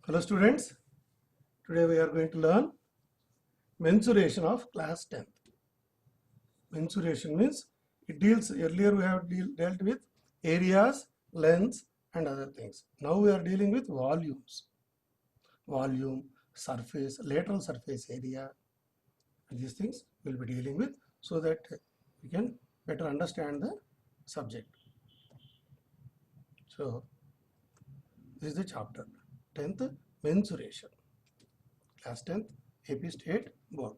Hello students, today we are going to learn mensuration of class 10th. Mensuration means it deals, earlier we have dealt with areas, lengths and other things. Now we are dealing with volumes. Volume, surface, lateral surface area, and these things we will be dealing with so that we can better understand the subject. So this is the chapter 10th, mensuration, class 10th AP State Board.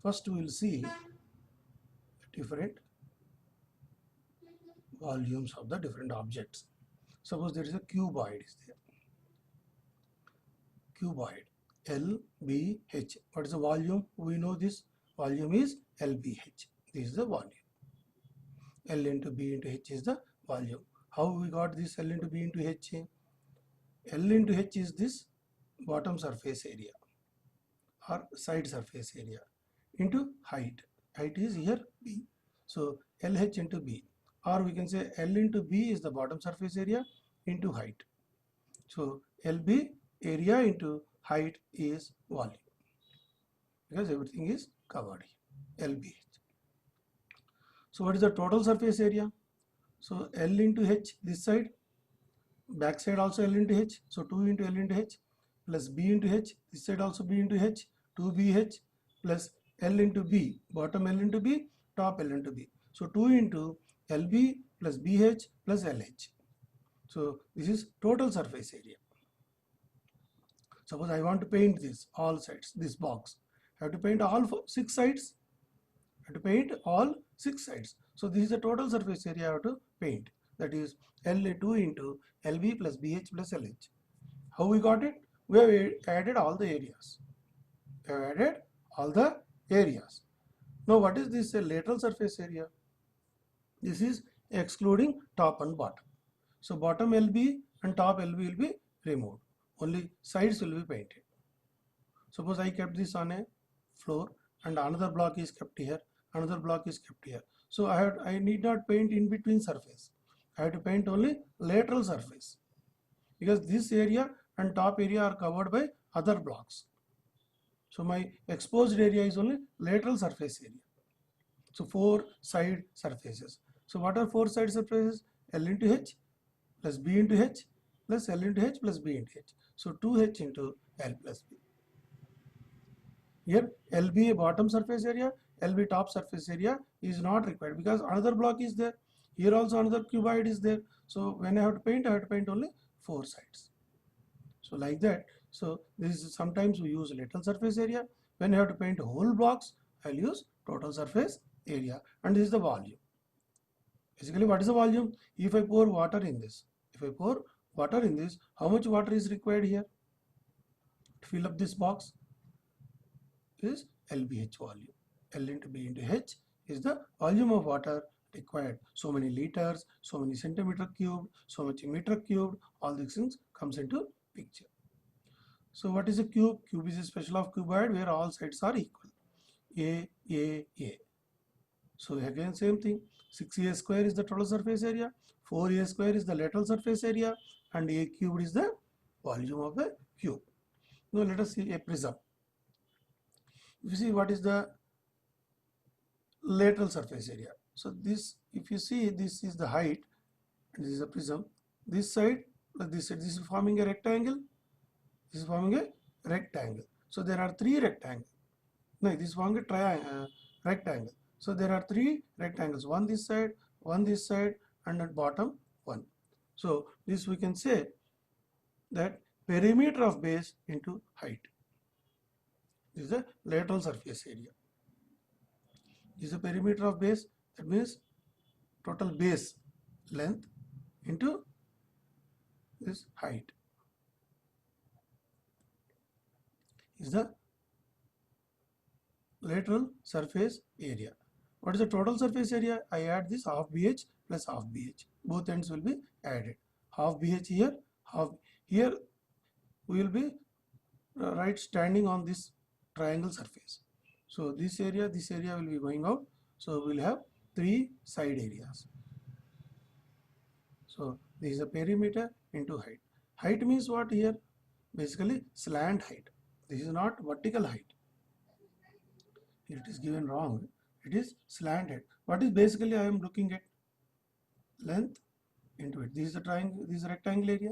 First we will see different volumes of the different objects. Suppose there is a cuboid is there. Cuboid LBH. What is the volume? We know this volume is LBH. This is the volume. L into B into H is the volume. How we got this L into B into H? L into H is this bottom surface area or side surface area into height. Height is here B. So LH into B, or we can say L into B is the bottom surface area into height. So LB area into height is volume because everything is covered here. LBH. So what is the total surface area? So L into H this side, back side also L into H. So 2 into L into H plus B into H, this side also B into H, 2BH plus L into B, bottom L into B, top L into B. So 2 into LB plus BH plus LH. So this is total surface area. Suppose I want to paint this, all sides, this box. I have to paint all 6 sides. I have to paint all 6 sides. So this is the total surface area I have to paint. That is L2 into LB plus BH plus LH. How we got it? We have added all the areas. We have added all the areas. Now what is this lateral surface area? This is excluding top and bottom. So bottom LB and top LB will be removed. Only sides will be painted. Suppose I kept this on a floor and another block is kept here, another block is kept here. So I need not paint in between surface. I have to paint only lateral surface because this area and top area are covered by other blocks. So my exposed area is only lateral surface area. So 4 side surfaces. So what are 4 side surfaces? L into H plus B into H plus L into H plus B into H. So 2H into L plus B. Here LB bottom surface area, LB top surface area is not required because another block is there. Here also another cuboid is there. So when I have to paint only 4 sides. So like that. So this is sometimes we use lateral surface area. When I have to paint whole blocks, I'll use total surface area, and this is the volume. Basically, what is the volume? If I pour water in this, how much water is required here to fill up this box? Is LBH volume. L into B into H is the volume of water required. So many liters, so many centimeter cubed, so much meter cubed, all these things comes into picture. So what is a cube? Cube is a special of cuboid where all sides are equal. A. So again same thing. 6A square is the total surface area, 4A square is the lateral surface area, and A cubed is the volume of the cube. Now let us see a prism. If you see what is the lateral surface area. So this, if you see, this is the height, and this is a prism. This side, this side, this is forming a rectangle. This is forming a rectangle. So there are 3 rectangles. No, this is forming a rectangle. So there are 3 rectangles. One this side, and at bottom one. So this we can say that perimeter of base into height. This is the lateral surface area. This is the perimeter of base. That means total base length into this height is the lateral surface area. What is the total surface area? I add this half BH plus half BH. Both ends will be added. Half BH here, half here. We will be right standing on this triangle surface. So this area will be going out. So we will have 3 side areas. So this is a perimeter into height. Height means what here? basically slant height. This is not vertical height. Here it is given wrong. It is slant height. What is basically I am looking at? Length into it. This is the triangle, this is a rectangle area.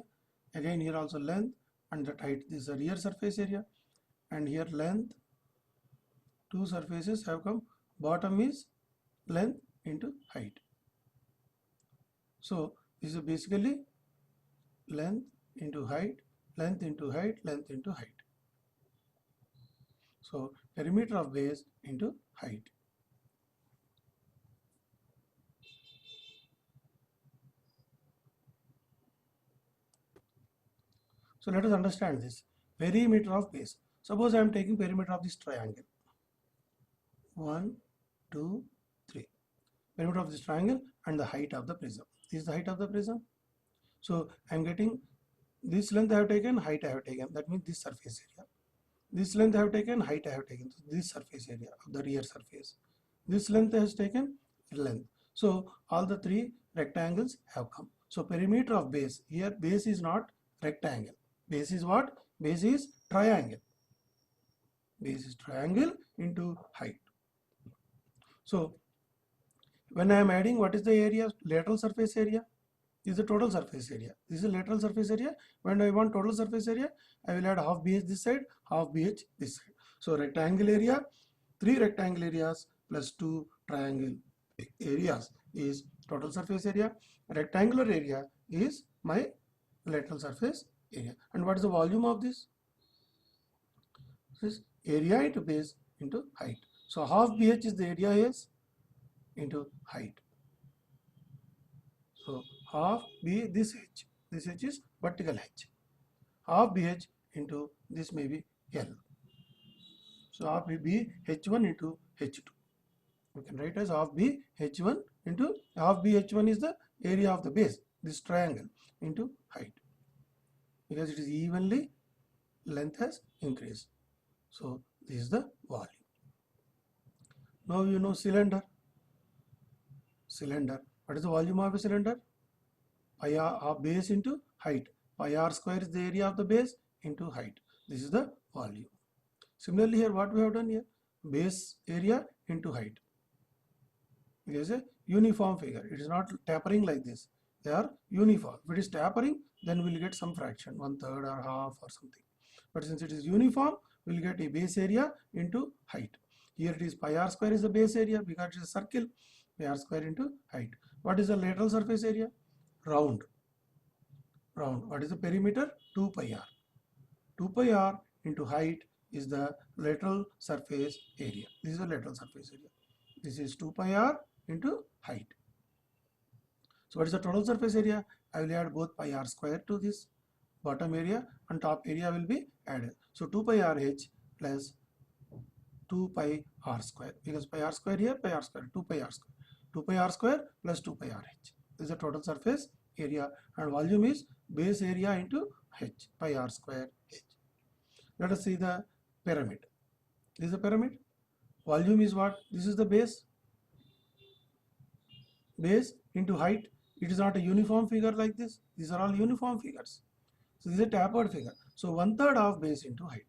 Again here also length and that height. This is the rear surface area, and here length. Two surfaces have come. Bottom is length into height. So this is basically length into height, length into height, length into height. So perimeter of base into height. So let us understand this. Perimeter of base. Suppose I am taking perimeter of this triangle. 1, 2, 3. Perimeter of this triangle and the height of the prism. This is the height of the prism. So I am getting this length I have taken, height I have taken. That means this surface area. This length I have taken, height I have taken. So this surface area of the rear surface. This length has taken, length. So all the three rectangles have come. So perimeter of base. Here base is not rectangle. Base is what? Base is triangle. Base is triangle into height. So when I am adding, what is the area? Lateral surface area. This is the total surface area. This is the lateral surface area. When I want total surface area, I will add half BH this side, half BH this side. So rectangle area, 3 rectangle areas plus 2 triangle areas is total surface area. Rectangular area is my lateral surface area. And what is the volume of this? This is area into base into height. So half BH is the area is into height. So half B this H. This H is vertical H. Half BH into this may be L. So half B H1 into H2. We can write as half B H1 into half B H1 is the area of the base, this triangle, into height. Because it is evenly, length has increased. So this is the volume. Now you know cylinder. Cylinder. What is the volume of a cylinder? Pi r base into height. Pi r square is the area of the base into height. This is the volume. Similarly here what we have done here? Base area into height. It is a uniform figure. It is not tapering like this. They are uniform. If it is tapering, then we will get some fraction, 1/3 or half or something. But since it is uniform, we will get a base area into height. Here it is pi r square is the base area because it is a circle. Pi r square into height. What is the lateral surface area? Round. Round. What is the perimeter? 2 pi r. 2 pi r into height is the lateral surface area. This is the lateral surface area. This is 2 pi r into height. So what is the total surface area? I will add both pi r square to this bottom area and top area will be added. So 2 pi r h plus 2 pi r square, because pi r square here, pi r square, 2 pi r square. 2 pi r square plus 2 pi r h. This is the total surface area, and volume is base area into h, pi r square h. Let us see the pyramid. This is the pyramid. Volume is what? This is the base. Base into height. It is not a uniform figure like this. These are all uniform figures. So this is a tapered figure. So 1/3 of base into height.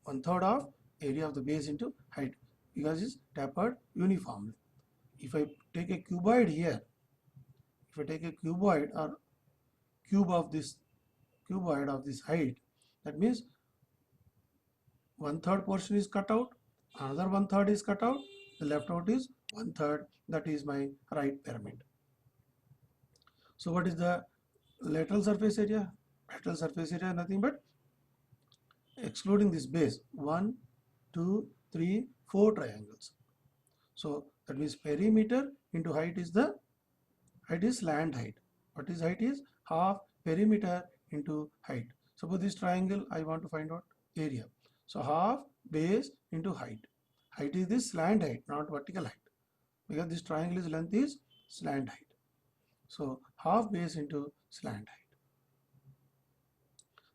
1/3 of area of the base into height, because it's tapered uniformly. If I take a cuboid here, if I take a cuboid or cube of this cuboid of this height, that means 1/3 portion is cut out, another 1/3 is cut out, the left out is 1/3. That is my right pyramid. So what is the lateral surface area? Lateral surface area nothing but excluding this base, 1, 2, 3, 4 triangles. So that means perimeter into height is the height is slant height. What is height is half perimeter into height. Suppose this triangle I want to find out area. So half base into height. Height is this slant height, not vertical height, because this triangle's length is slant height. So half base into slant height.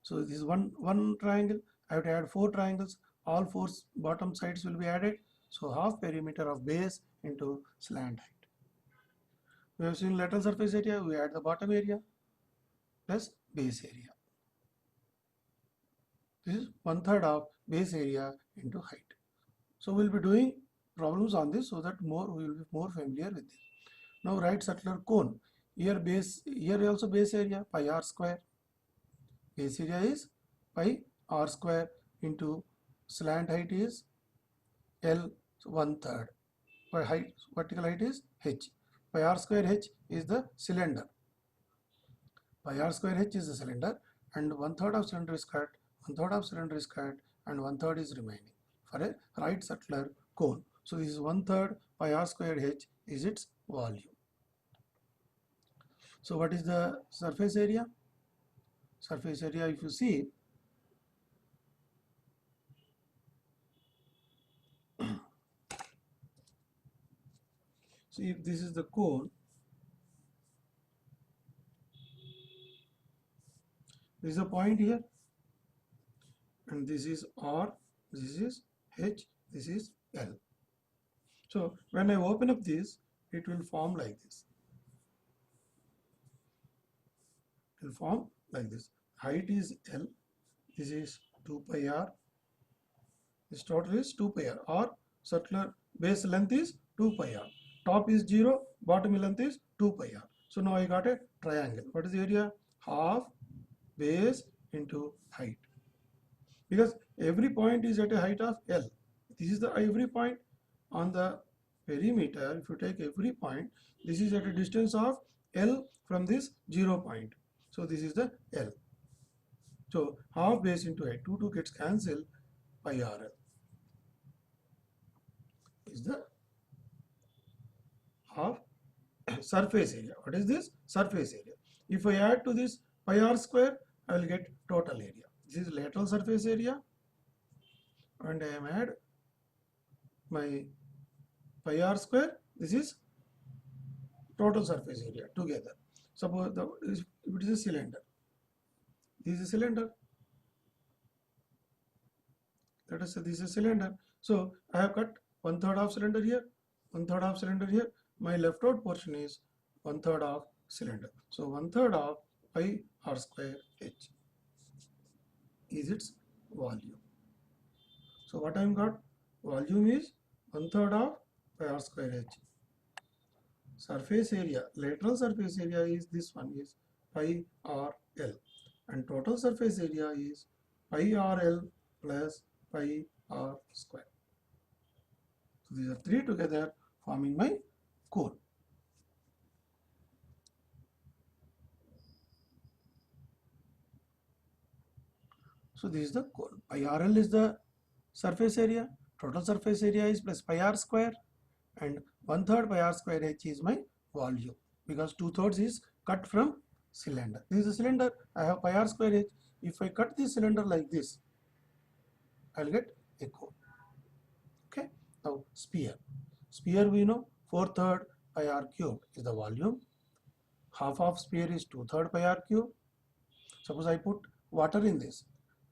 So this is one triangle. I have to add 4 triangles. All 4 bottom sides will be added. So half perimeter of base into slant height. We have seen lateral surface area. We add the bottom area plus base area. This is 1/3 of base area into height. So we'll be doing problems on this so that we will be more familiar with this. Now write circular cone. Here also base area pi r square. Base area is pi r square into slant height is L, so 1/3. Vertical height is h. Pi r square h is the cylinder. Pi r square h is the cylinder, and 1/3 of cylinder is cut, 1/3 of cylinder is cut, and 1/3 is remaining for a right circular cone. So this is 1/3 pi r square h is its volume. So what is the surface area? Surface area, if you see, so if this is the cone, this is a point here, and this is R, this is H, this is L. So when I open up this, it will form like this. It will form like this. Height is L, this is 2 pi r, this total is 2 pi r, or circular base length is 2 pi r. Top is 0, bottom length is 2 pi r. So now I got a triangle. What is the area? Half base into height. Because every point is at a height of L. This is the every point on the perimeter. If you take every point, this is at a distance of L from this 0 point. So this is the L. So half base into height, 2 gets cancelled, pi RL is the half surface area. What is this? Surface area. If I add to this pi r square, I will get total area. This is lateral surface area, and I am add my pi r square. This is total surface area together. Suppose if it is a cylinder, this is a cylinder. Let us say this is a cylinder. So I have cut 1/3 of cylinder here, 1/3 of cylinder here. My left out portion is 1/3 of cylinder. So 1/3 of pi r square h is its volume. So what I have got? Volume is 1/3 of pi r square h. Surface area, lateral surface area is this one, is pi r l, and total surface area is pi r l plus pi r square. So these are three together forming my cone. So this is the cone. Pi r l is the surface area, total surface area is plus pi r square, and 1/3 pi r square h is my volume, because 2/3 is cut from cylinder. This is a cylinder. I have pi r square h. If I cut this cylinder like this, I'll get a cone. Okay. Now sphere. Sphere we know 4/3 pi r cubed is the volume. Half of sphere is 2/3 pi r cube. Suppose I put water in this.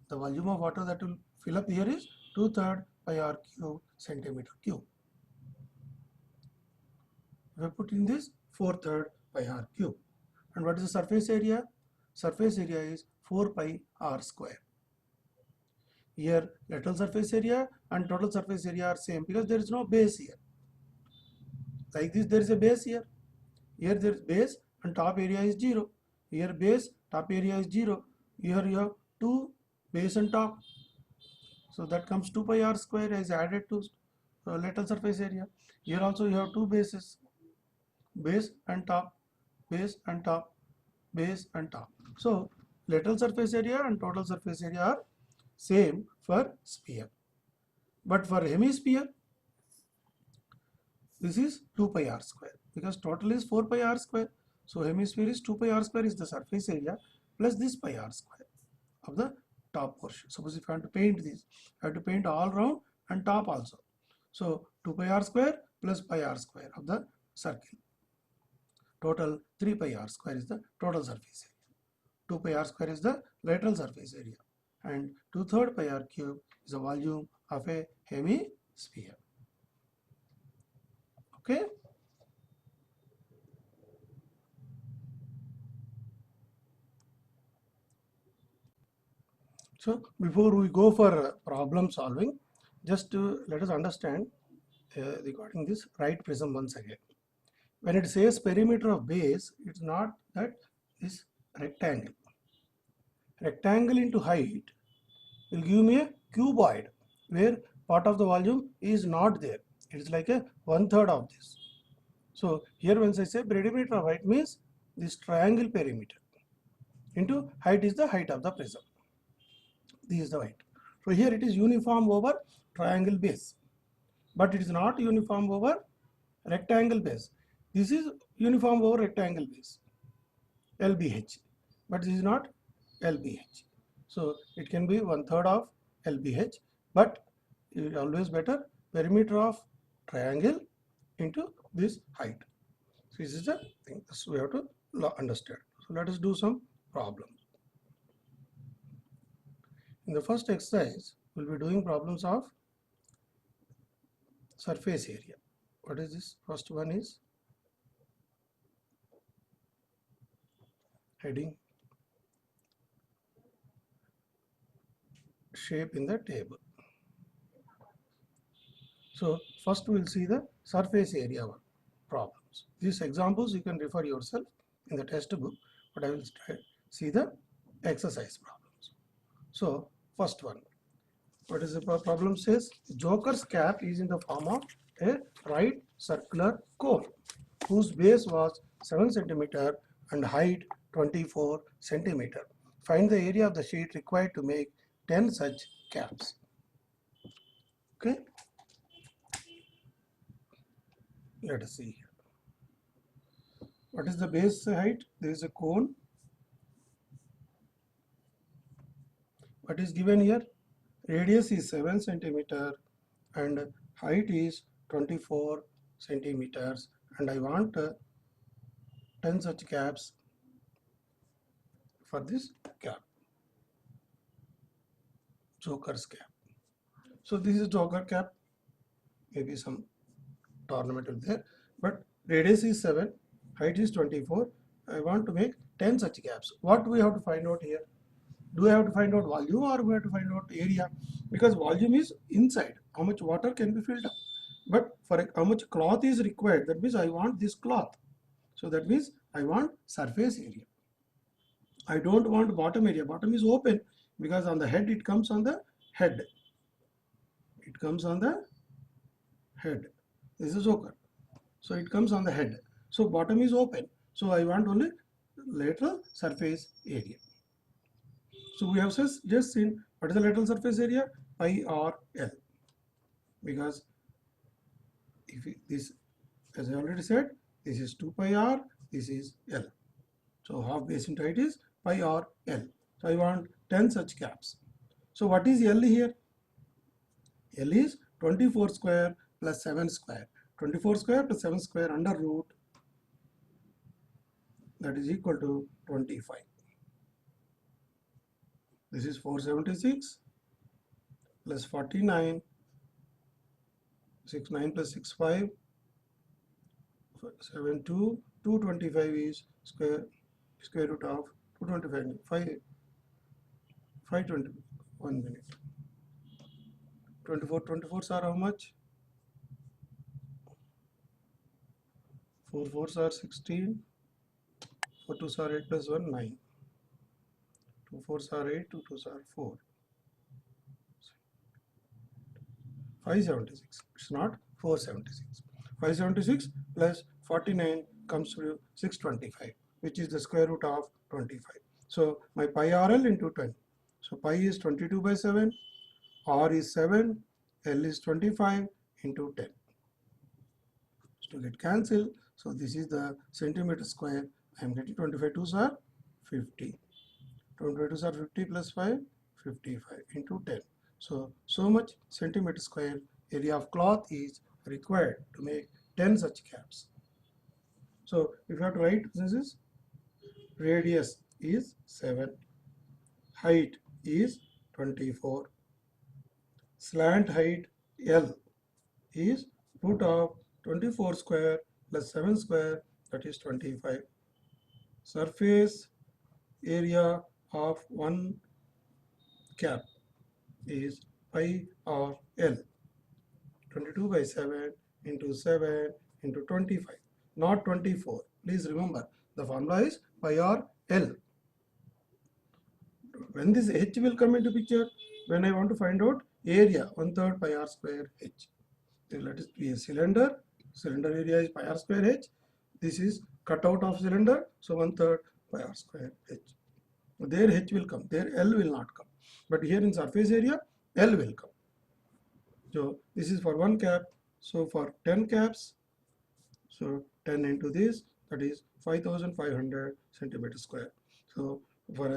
The volume of water that will fill up here is 2/3 pi r cube centimeter cube. We put in this 4/3 pi r cube. And what is the surface area? Surface area is 4 pi r square. Here lateral surface area and total surface area are same because there is no base here. Like this, there is a base here. Here there is base and top area is 0. Here base, top area is 0. Here you have 2 base and top. So that comes 2 pi r square is added to lateral surface area. Here also you have 2 bases, base and top, base and top, base and top. So lateral surface area and total surface area are same for sphere. But for hemisphere, this is 2 pi r square because total is 4 pi r square. So hemisphere is 2 pi r square is the surface area plus this pi r square of the top portion. Suppose if I want to paint this, I have to paint all round and top also. So 2 pi r square plus pi r square of the circle. Total 3 pi r square is the total surface area. 2 pi r square is the lateral surface area, and 2/3 pi r cube is the volume of a hemisphere. Okay. So before we go for problem solving, just let us understand regarding this right prism once again. When it says perimeter of base, it's not that this rectangle. Rectangle into height will give me a cuboid where part of the volume is not there. It is like a 1/3 of this. So here when I say perimeter of height means this triangle perimeter into height is the height of the prism. This is the height. So here it is uniform over triangle base, but it is not uniform over rectangle base. This is uniform over rectangle base, LBH, but this is not LBH. So it can be 1/3 of LBH, but it is always better perimeter of triangle into this height. So this is the thing. This we have to understand. So let us do some problems. In the first exercise, we'll be doing problems of surface area. What is this? First one is heading shape in the table. So first we'll see the surface area problems. These examples you can refer yourself in the textbook, but I will see the exercise problems. So first one, what is the problem says? Joker's cap is in the form of a right circular cone whose base was 7 cm and height 24 cm. Find the area of the sheet required to make 10 such caps. Okay, let us see here. What is the base height? There is a cone. What is given here? Radius is 7 cm and height is 24 centimeters, and I want 10 such caps for this cap, Joker's cap. So this is Joker cap, maybe some ornament will there, but radius is 7, height is 24. I want to make 10 such caps. What we have to find out here? Do I have to find out volume or we have to find out area? Because volume is inside, how much water can be filled up. But for how much cloth is required, that means I want this cloth. So that means I want surface area. I don't want bottom area. Bottom is open because on the head it comes on the head. It comes on the head. This is Joker. So it comes on the head. So bottom is open. So I want only lateral surface area. So we have just seen what is the lateral surface area? Pi r L. Because if this, as I already said, this is 2 pi r, this is L. So half base into height is pi r L. So I want 10 such caps. So what is L here? L is 24 square plus 7 square. 24 square plus 7 square under root, that is equal to 25. This is 476 plus 49, 69 plus 65, 72, 225 is square root of 225, 520, 1 minute. 24s are how much? 4 4s are 16, 4 2s are 8 plus 1, 9. 2 4s are 8, 2 2s are 4. 576. It's not 476. 576 plus 49 comes to 625, which is the square root of 25. So my pi RL into 10. So pi is 22 by 7, R is 7, L is 25 into 10. So to get cancelled, so this is the centimeter square. I am getting 25 2s are 50. 25 2s are 50 plus 5, 55 into 10. So much centimeter square area of cloth is required to make 10 such caps. So if you have to write, this is radius is 7, height is 24, slant height L is root of 24 square plus 7 square, that is 25. Surface area of one cap is pi or L. 22 by 7 into 7 into 25, not 24. Please remember, the formula is pi or L. When this h will come into picture, when I want to find out area, 1/3 pi r square h. Let it be a cylinder. Cylinder area is pi r square h. This is cutout of cylinder, so 1/3 pi r square h. There h will come, there L will not come. But here in surface area, L will come. So this is for one cap. So for 10 caps, so 10 into this, that is 5,500 centimeter square. So for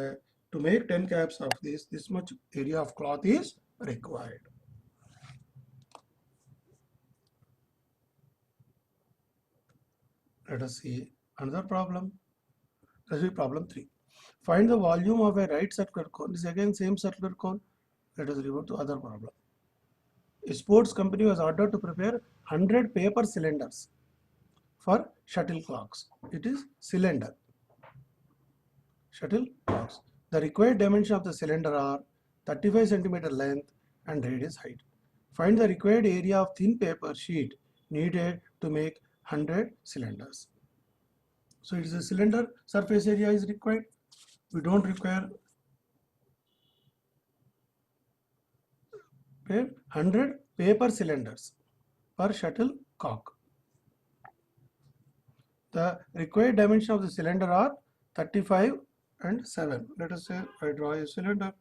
to make 10 caps of this much area of cloth is required. Let us see another problem. Let us see problem 3. Find the volume of a right circular cone. This is again same circular cone. Let us revert to other problem. A sports company was ordered to prepare 100 paper cylinders for shuttlecocks. It is cylinder. Shuttlecocks. The required dimension of the cylinder are 35 centimeter length and radius height. Find the required area of thin paper sheet needed to make 100 cylinders. So it is a cylinder, surface area is required. We don't require 100 paper cylinders per shuttlecock. The required dimension of the cylinder are 35 and 7. Let us say I draw a cylinder.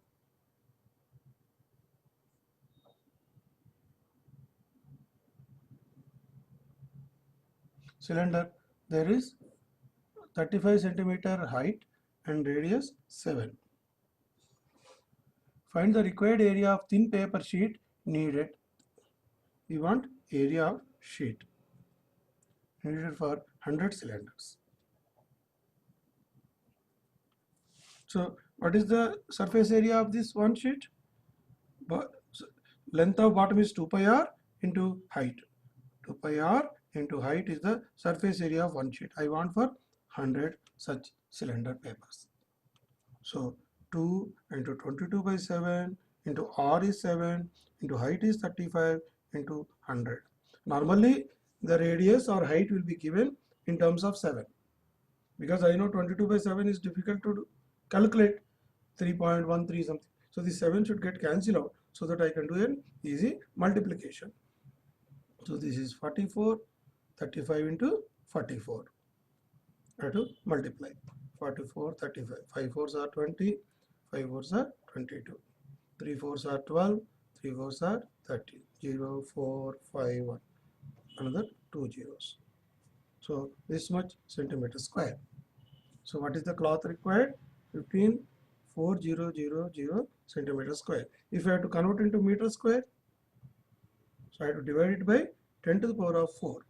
Cylinder, there is 35 centimeter height and radius 7. Find the required area of thin paper sheet needed. We want area of sheet needed for 100 cylinders. So what is the surface area of this one sheet? Length of bottom is 2 pi r into height. 2 pi r into height is the surface area of one sheet. I want for 100 such cylinder papers. So 2 into 22 by 7 into r is 7 into height is 35 into 100. Normally the radius or height will be given in terms of 7. Because I know 22 by 7 is difficult to calculate, 3.13 something. So this 7 should get cancelled out so that I can do an easy multiplication. So this is 44, 35 into 44. I have to multiply. 44, 35. 5 4s are 20, 5 4s are 22. 3 4s are 12, 3 4s are 30. 0, 4, 5, 1. Another 2 zeros. So this much centimeter square. So what is the cloth required? 15,400 centimeter square. If I have to convert into meter square, so I have to divide it by 10 to the power of 4.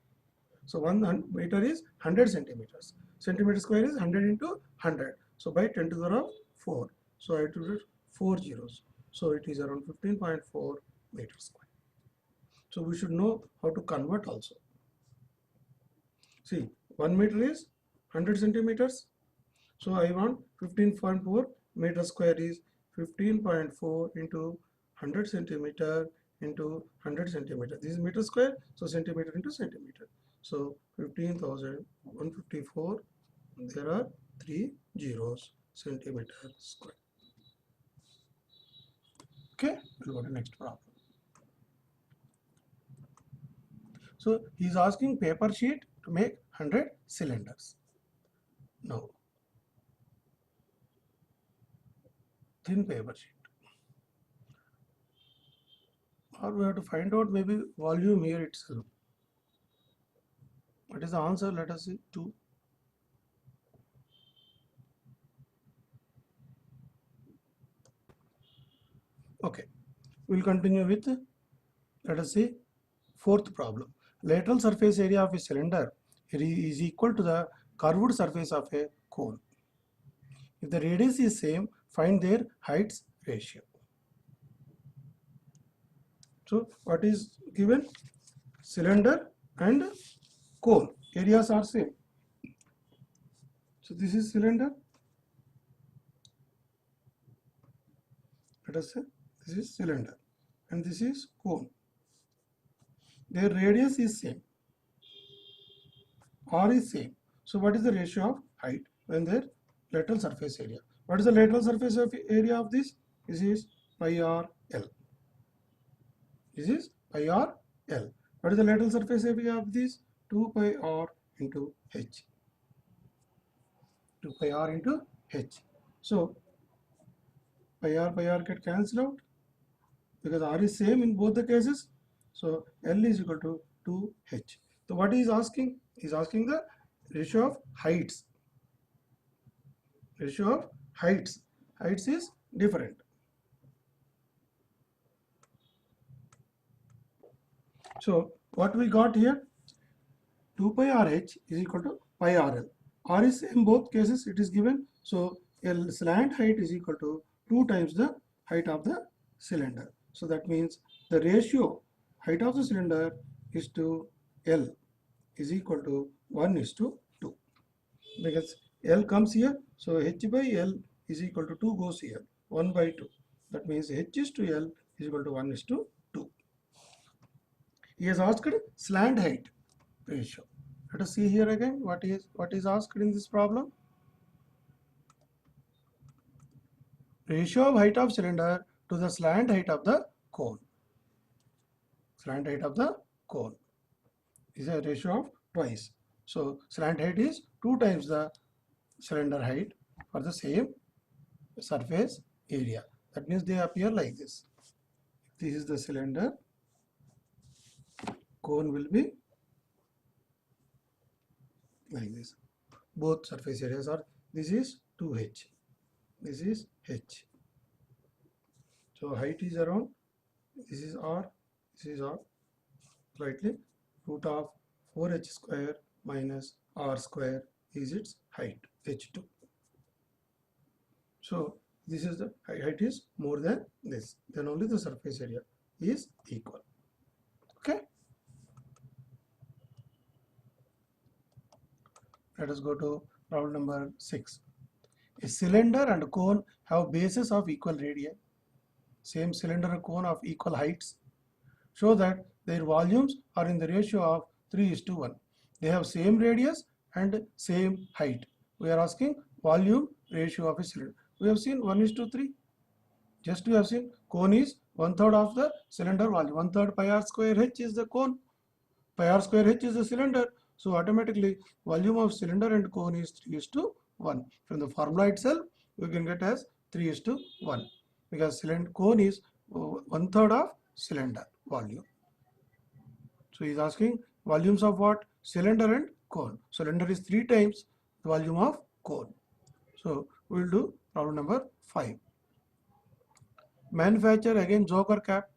So 1 meter is 100 centimeters. Centimeter square is 100 into 100. So by 10 to the power of 4. So I have to do 4 zeros. So it is around 15.4 meters square. So we should know how to convert also. See, 1 meter is 100 centimeters. So I want 15.4 meter square is 15.4 into 100 centimeter into 100 centimeter. This is meter square, so centimeter into centimeter. So 15,154. There are 3 zeros, centimeter square. Okay, we'll go to the next problem. So he is asking paper sheet to make 100 cylinders. Now, thin paper sheet. Or we have to find out maybe volume here itself. What is the answer? Let us see. 2. Okay, we'll continue with, let us see, fourth problem. Lateral surface area of a cylinder is equal to the curved surface of a cone. If the radius is same, find their heights ratio. So what is given? Cylinder and cone areas are same. So this is cylinder. Let us say this is cylinder and this is cone. Their radius is same. R is same. So what is the ratio of height when their lateral surface area? What is the lateral surface area of this? This is pi r L. This is pi r L. What is the lateral surface area of this? 2 pi r into h. 2 pi r into h. So pi r get cancelled out because r is same in both the cases. So L is equal to 2h. So what he is asking? He is asking the ratio of heights. Ratio of heights. Heights is different. So what we got here? 2 pi RH is equal to pi RL. R is in both cases, it is given. So L slant height is equal to 2 times the height of the cylinder. So that means the ratio height of the cylinder is to L is equal to 1:2 because L comes here. So H by L is equal to 2 goes here, 1/2. That means H is to L is equal to 1:2. He has asked slant height ratio. Let us see here again what is asked in this problem. Ratio of height of cylinder to the slant height of the cone. Slant height of the cone is a ratio of twice. So slant height is 2 times the cylinder height for the same surface area. That means they appear like this. This is the cylinder. Cone will be like this. Both surface areas are, this is 2h. This is h. So height is around, this is r, this is r, slightly root of 4h square minus r square is its height, h2. So this is the height is more than this, then only the surface area is equal. Okay. Let us go to problem number 6. A cylinder and cone have bases of equal radii. Same cylinder and cone of equal heights. Show that their volumes are in the ratio of 3:1. They have same radius and same height. We are asking volume ratio of a cylinder. We have seen 1:3. Just we have seen cone is 1/3 of the cylinder volume. 1/3 pi r square h is the cone. Pi r square h is the cylinder. So automatically volume of cylinder and cone is 3:1. From the formula itself, we can get as 3:1 because cylinder cone is 1/3 of cylinder volume. So he is asking volumes of what? Cylinder and cone. Cylinder is 3 times the volume of cone. So we will do problem number 5. Manufacture again joker cap.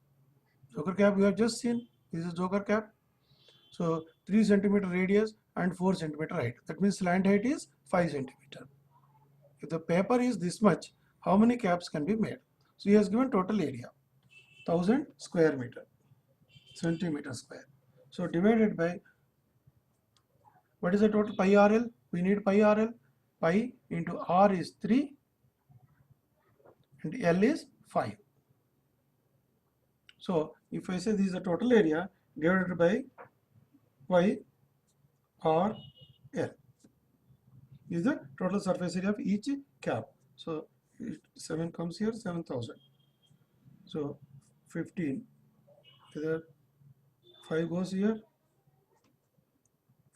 Joker cap we have just seen. This is joker cap. So 3 centimeter radius and 4 centimeter height. That means slant height is 5 centimeter. If the paper is this much, how many caps can be made? So he has given total area 1000 square meter, centimeter square. So divided by, what is the total? Pi RL. We need pi RL. Pi into R is 3 and L is 5. So if I say this is the total area divided by pi R L is the total surface area of each cap. So 7 comes here, 7000. So 15. Either 5 goes here,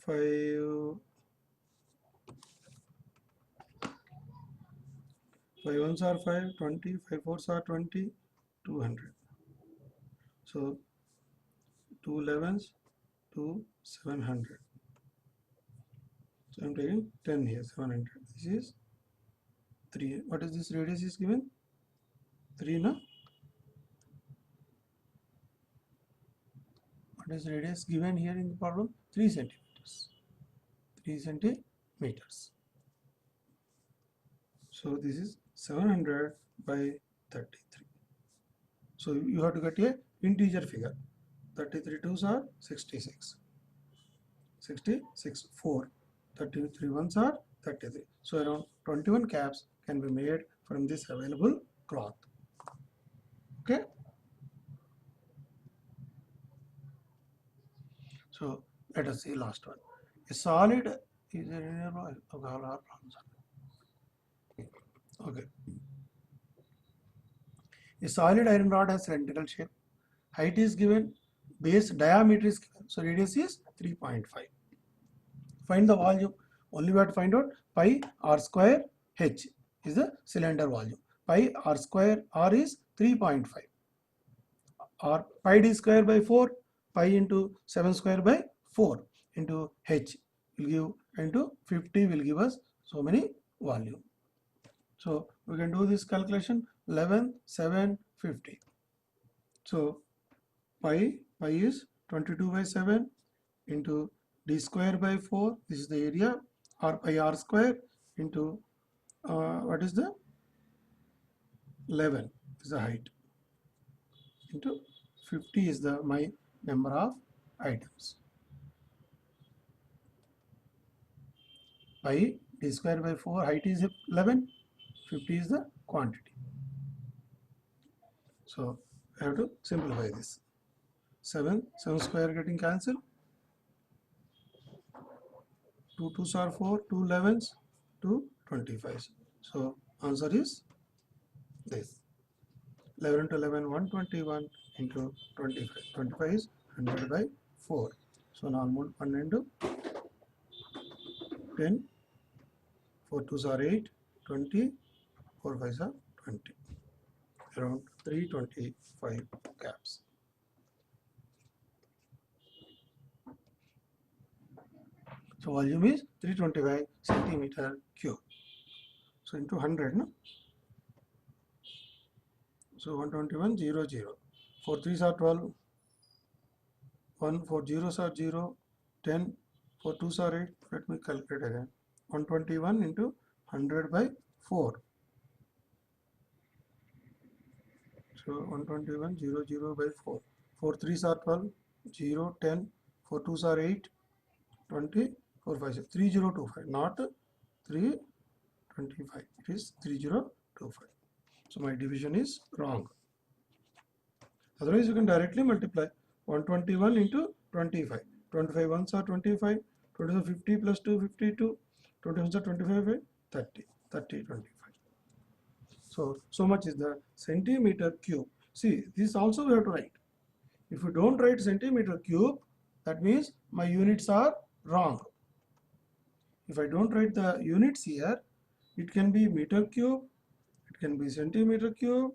5 ones are 5, 20, 5 fours are 20, 200. So 2 11s, 2 700. So I'm taking 10 here, 700. This is 3. What is this radius is given? 3, no? What is radius given here in the problem? 3 centimeters. 3 centimeters. So this is 700 by 33. So you have to get a integer figure. 33 2s are 66. 66, 4. 33 ones are 33. So around 21 caps can be made from this available cloth. Okay. So let us see last one. A solid is okay. A solid iron rod has cylindrical shape. Height is given. Base diameter is given. So radius is 3.5. Find the volume. Only we have to find out pi r square h is the cylinder volume. Pi r square r is 3.5. Or pi d square by 4, pi into 7 square by 4 into h will give into 50 will give us so many volume. So we can do this calculation 11, 7, 50. So pi is 22 by 7 into d square by 4, this is the area, or pi r square into what is the 11 is the height, into 50 is the my number of items. Pi d square by 4, height is 11, 50 is the quantity. So I have to simplify this. 7 square getting cancelled. 2 2s are 4, 2 11s, 2 25s. So answer is this. 11 into 11, 121 into 25. 25 is 100 by 4. So normal 1 into 10. 4 2s are 8, 20, 4 5s are 20. Around 325 caps. So volume is 325 centimeter cube. So into 100, no? So 121, 0, 0. 4 3s are 12. 1 4 zeros are 0. 10. 4 2s are 8. Let me calculate again. 121 into 100 by 4. So 121, 0, 0 by 4. 4 3s are 12. 0, 10. 4 2s are 8. 20. 4 5 6. 3025. Not 325. It is 3025. So my division is wrong. Otherwise, you can directly multiply 121 into 25. 25 ones are 25. 25 50 plus 2 52. 20 ones are 25 by 30. 30 25. So much is the centimeter cube. See, this also we have to write. If you don't write centimeter cube, that means my units are wrong. If I don't write the units here, it can be meter cube, it can be centimeter cube,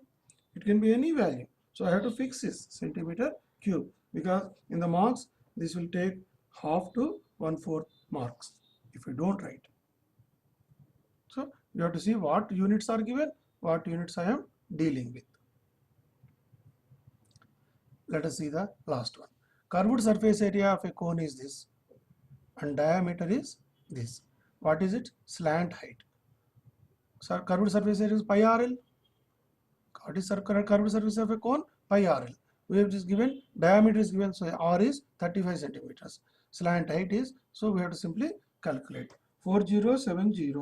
it can be any value. So I have to fix this centimeter cube, because in the marks this will take half to 1/4 marks if you don't write. So you have to see what units are given, what units I am dealing with. Let us see the last one. Curved surface area of a cone is this, and diameter is this. What is it? Slant height. So curved surface area is pi RL. What is curved surface of a cone? Pi RL. We have just given diameter is given, so R is 35 centimeters. Slant height is, so we have to simply calculate. 4070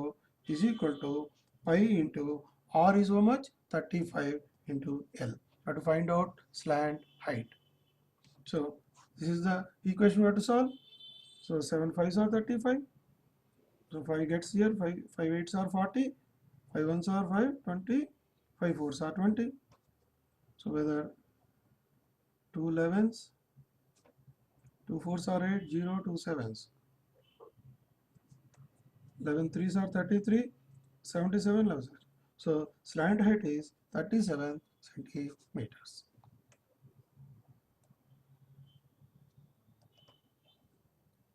is equal to pi into R is how much? 35 into L. We have to find out slant height. So this is the equation we have to solve. So 7 5s are 35. So 5 gets here, 5 8s are 40, 5 1s are 5, 20, 5 4s are 20. So whether 2 11s, 2 4s are 8, 0, 2 7s. 11 3s are 33, 77 11s. So slant height is 37 centimeters.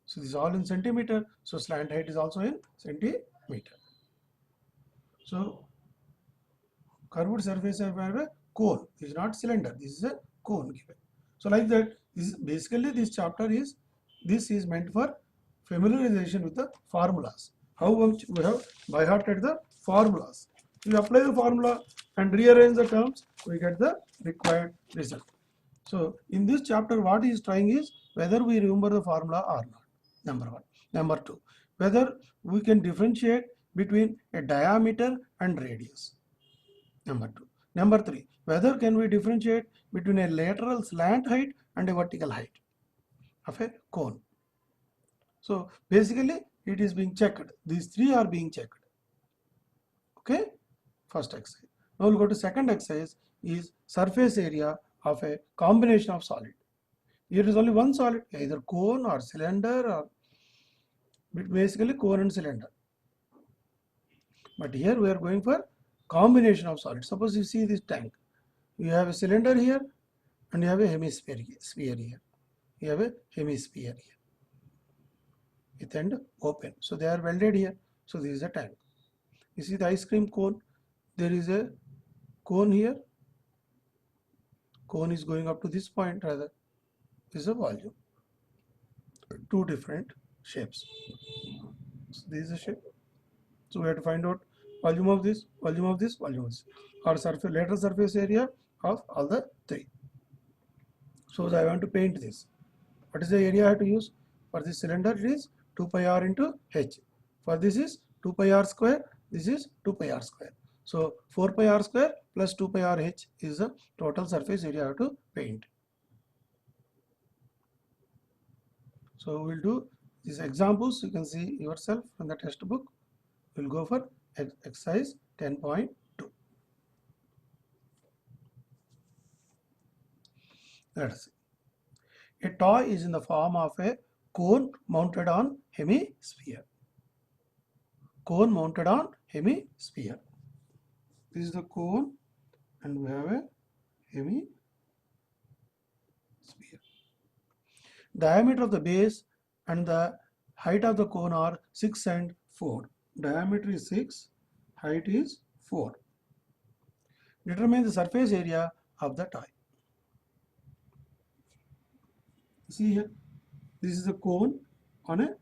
So this is all in centimeter. So slant height is also in centimeter. So curved surface of a cone is not cylinder. This is a cone given. So like that, this basically this chapter is, this is meant for familiarization with the formulas. How much we have by hearted the formulas. We apply the formula and rearrange the terms, we get the required result. So in this chapter, what he is trying is whether we remember the formula or not. Number one. Number two, whether we can differentiate between a diameter and radius. Number two. Number 3, whether can we differentiate between a lateral slant height and a vertical height of a cone. So basically it is being checked. These 3 are being checked. Okay, first exercise. Now we'll go to second exercise, is surface area of a combination of solid. Here is only one solid, either cone or cylinder, or basically cone and cylinder. But here we are going for combination of solids. Suppose you see this tank. You have a cylinder here and you have a hemisphere here. You have a hemisphere here with end open. So they are welded here. So this is a tank. You see the ice cream cone. There is a cone here. Cone is going up to this point rather. This is a volume. Two different shapes. So this is a shape. So we have to find out volume of this, volume of this, volume of this, or surface, lateral surface area of all the 3. So I want to paint this. What is the area I have to use? For this cylinder it is 2 pi r into h. For this is 2 pi r square. This is 2 pi r square. So 4 pi r square plus 2 pi r h is the total surface area I have to paint. So we'll do these examples. You can see yourself from the textbook. We'll go for exercise 10.2. Let us see. A toy is in the form of a cone mounted on hemisphere. Cone mounted on hemisphere. This is the cone and we have a hemisphere. Diameter of the base and the height of the cone are 6 and 4. Diameter is 6, height is 4. Determine the surface area of the toy. See here, this is a cone on a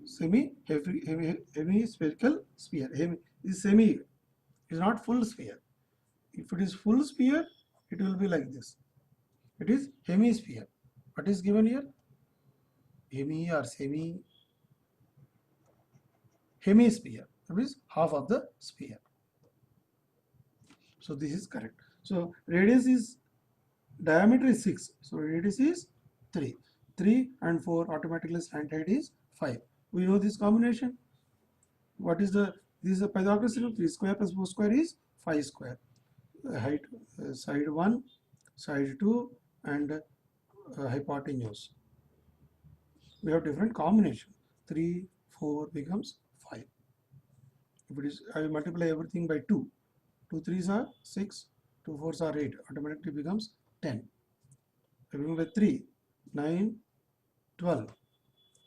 semi-spherical sphere. This is semi, it is not full sphere. If it is full sphere, it will be like this. It is hemisphere. What is given here? Hemi or semi. Hemisphere. That is half of the sphere. So this is correct. So radius is, diameter is 6. So radius is 3. 3 and 4 automatically slant height is 5. We know this combination. What is the, this is a Pythagoras theorem. 3 square plus 4 square is 5 square. Height, side 1, side 2 and hypotenuse. We have different combination. 3, 4 becomes 5. If it is, I will multiply everything by 2. 2 3s are 6, 2 4s are 8. Automatically becomes 10. I will by 3, 9, 12.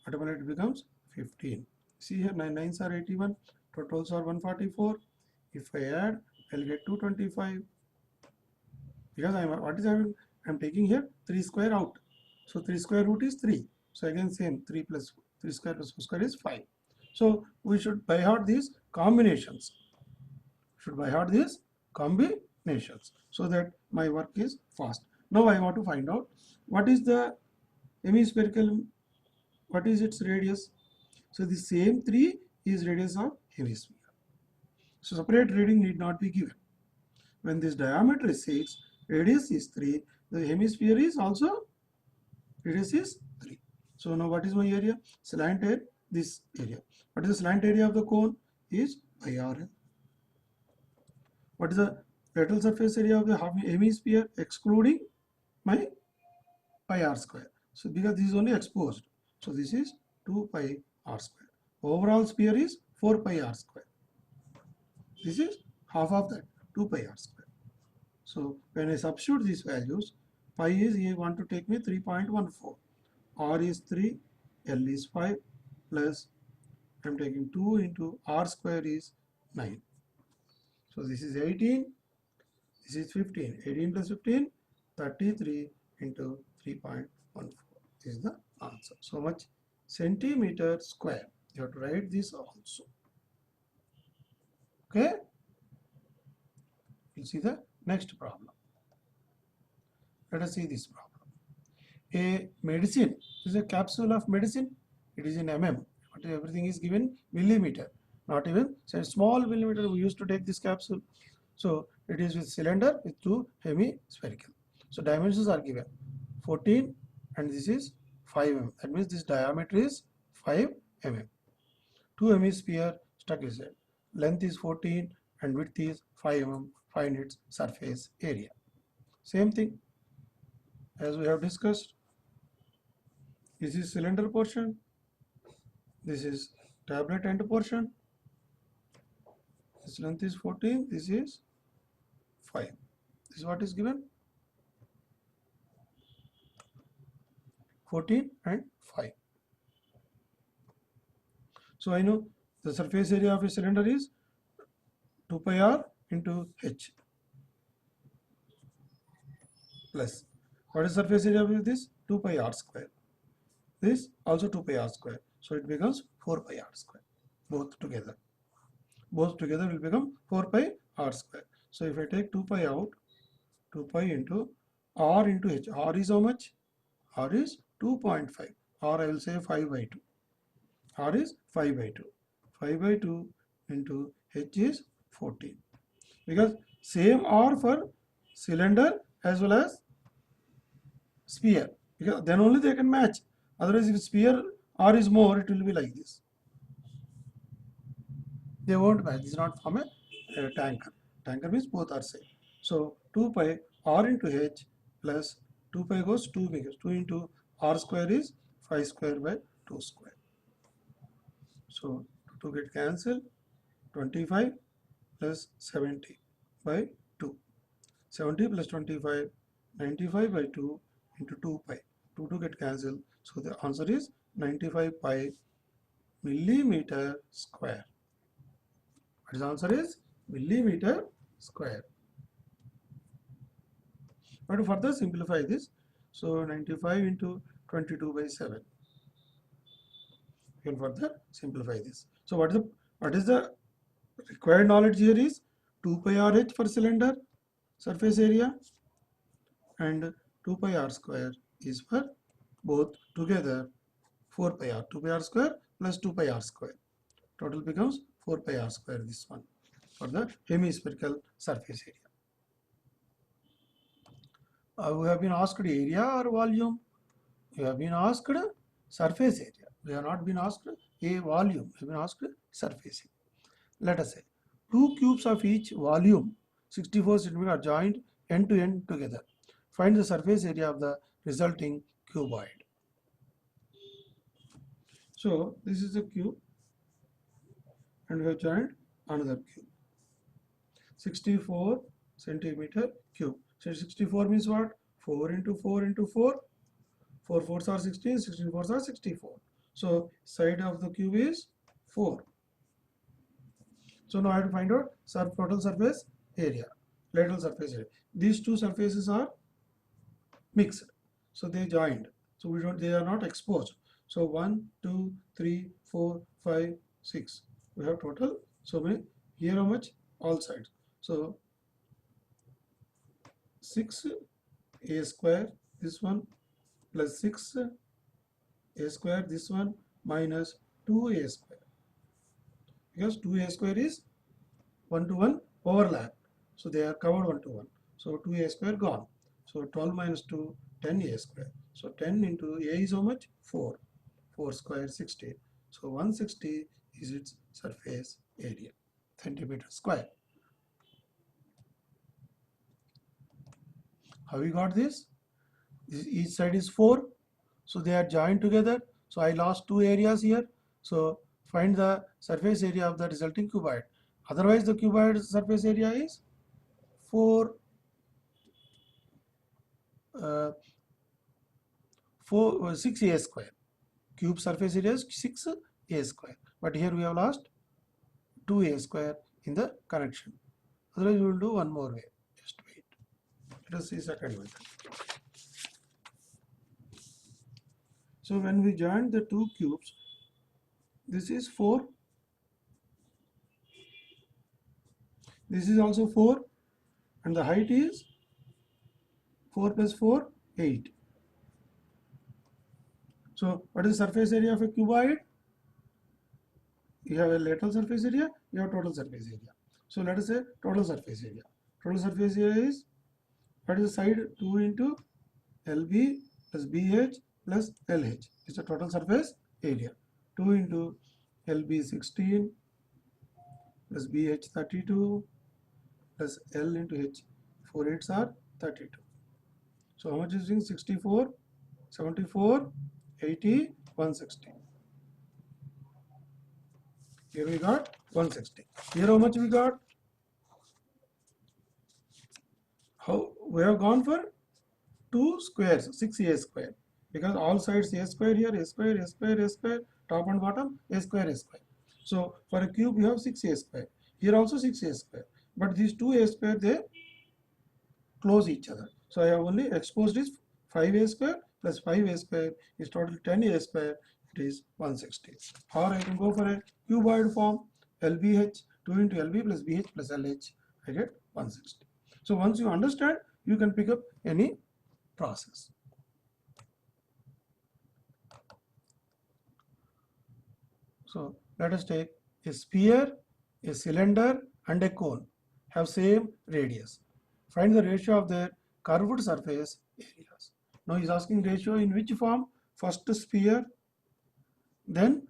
Automatically becomes 15. See here, 9 9s are 81. Totals are 144. If I add, I'll get 225. Because I'm taking here 3 square out. So 3 square root is 3. So again same, 3 square plus 4 square is 5. So we should by heart these combinations. So that my work is fast. Now I want to find out what is the hemispherical, what is its radius. So the same 3 is radius of hemisphere. So separate reading need not be given. When this diameter is 6, radius is 3, the hemisphere is also radius is 3. So now what is my area? Slant area, this area. What is the slant area of the cone? Is pi r. What is the lateral surface area of the hemisphere excluding my pi r square? So because this is only exposed. So this is 2 pi r square. Overall sphere is 4 pi r square. This is half of that, 2 pi r square. So when I substitute these values, pi is, you want to take me 3.14. R is 3, L is 5, plus I am taking 2 into R square is 9. So this is 18, this is 15. 18 plus 15, 33 into 3.14. This is the answer. So much centimeter square. You have to write this also. Okay. We'll see the next problem. Let us see this problem. A medicine, this is a capsule of medicine. It is in mm. But everything is given millimeter. Not even, say, small millimeter we used to take this capsule. So It is with cylinder with two hemispherical. So dimensions are given 14 and this is 5 mm. That means this diameter is 5 mm. Two hemisphere stuck is it. Length is 14 and width is 5 mm. Find its surface area. Same thing as we have discussed. This is cylinder portion. This is tablet end portion. This length is 14. This is 5. This is what is given. 14 and 5. So I know the surface area of a cylinder is 2 pi r into h plus. What is surface area of this? 2 pi r square. This also 2 pi r square. So it becomes 4 pi r square. Both together. Both together will become 4 pi r square. So if I take 2 pi out, 2 pi into r into h. R is how much? R is 2.5. Or I will say 5 by 2. R is 5 by 2. 5 by 2 into h is 14. Because same R for cylinder as well as sphere. Because then only they can match. Otherwise, if sphere R is more, it will be like this. They won't match. This is not from a tanker. Tanker means both are same. So 2 pi r into h plus 2 pi goes 2 because 2 into r square is 5 square by 2 square. So to get cancelled, 25 plus 70 by 2. 70 plus 25, 95 by 2 into 2 pi. 2 get cancelled. So the answer is 95 pi millimeter square. What is the answer is millimeter square. But to further simplify this, so 95 into 22 by 7. You can further simplify this. So what is the required knowledge here is 2 pi r h for cylinder surface area and 2 pi r square is for both together 4 pi r. 2 pi r square plus 2 pi r square. Total becomes 4 pi r square, this one, for the hemispherical surface area. We have been asked area or volume. We have been asked surface area. We have not been asked a volume. We have been asked surface area. Let us say two cubes of each volume 64 centimeter are joined end to end together. Find the surface area of the resulting cuboid. So this is a cube and we have joined another cube. 64 centimeter cube. So 64 means what? 4 into 4 into 4. 4 fours are 16, 16 fours are 64. So side of the cube is 4. So now I have to find out total surface area, lateral surface area. These two surfaces are mixed. So they joined. So they are not exposed. So 1, 2, 3, 4, 5, 6. We have total. So here how much? All sides. So 6 a square, this one, plus 6 a square, this one, minus 2a square. Because 2a square is 1 to 1 overlap. So they are covered 1 to 1. So 2a square gone. So 12 minus 2, 10a square. So 10 into a is how much? 4. 4 square, 60. So 160 is its surface area, centimeter square. How we got this? Each side is 4. So they are joined together. So I lost two areas here. So find the surface area of the resulting cuboid. Otherwise the cuboid surface area is 6a square. Cube surface area is 6a square. But here we have lost 2a square in the connection. Otherwise we will do one more way. Just wait. Let us see second method. So when we join the two cubes, this is 4. This is also 4. And the height is 4 plus 4, 8. So what is the surface area of a cuboid? You have a lateral surface area, you have total surface area. So let us say total surface area. Total surface area is, what is the side? 2 into LB plus BH plus LH is the total surface area. 2 into LB 16 plus BH 32 plus L into H. 4 8s are 32. So how much is it? 64, 74, 80, 160. Here we got 160. Here how much we got? How we have gone for two squares, 6a square, because all sides a square here, a square, a square, a square, top and bottom, a square, a square. So for a cube we have 6a square. Here also 6a square. But these two a square, they close each other. So I have only exposed this 5a square plus 5a square is total 10a square. It is 160. Or I can go for a cuboid form, LBH 2 into LB plus BH plus LH. I get 160. So once you understand, you can pick up any process. So let us take a sphere, a cylinder and a cone have same radius. Find the ratio of their curved surface areas. Now he is asking ratio in which form? First sphere, then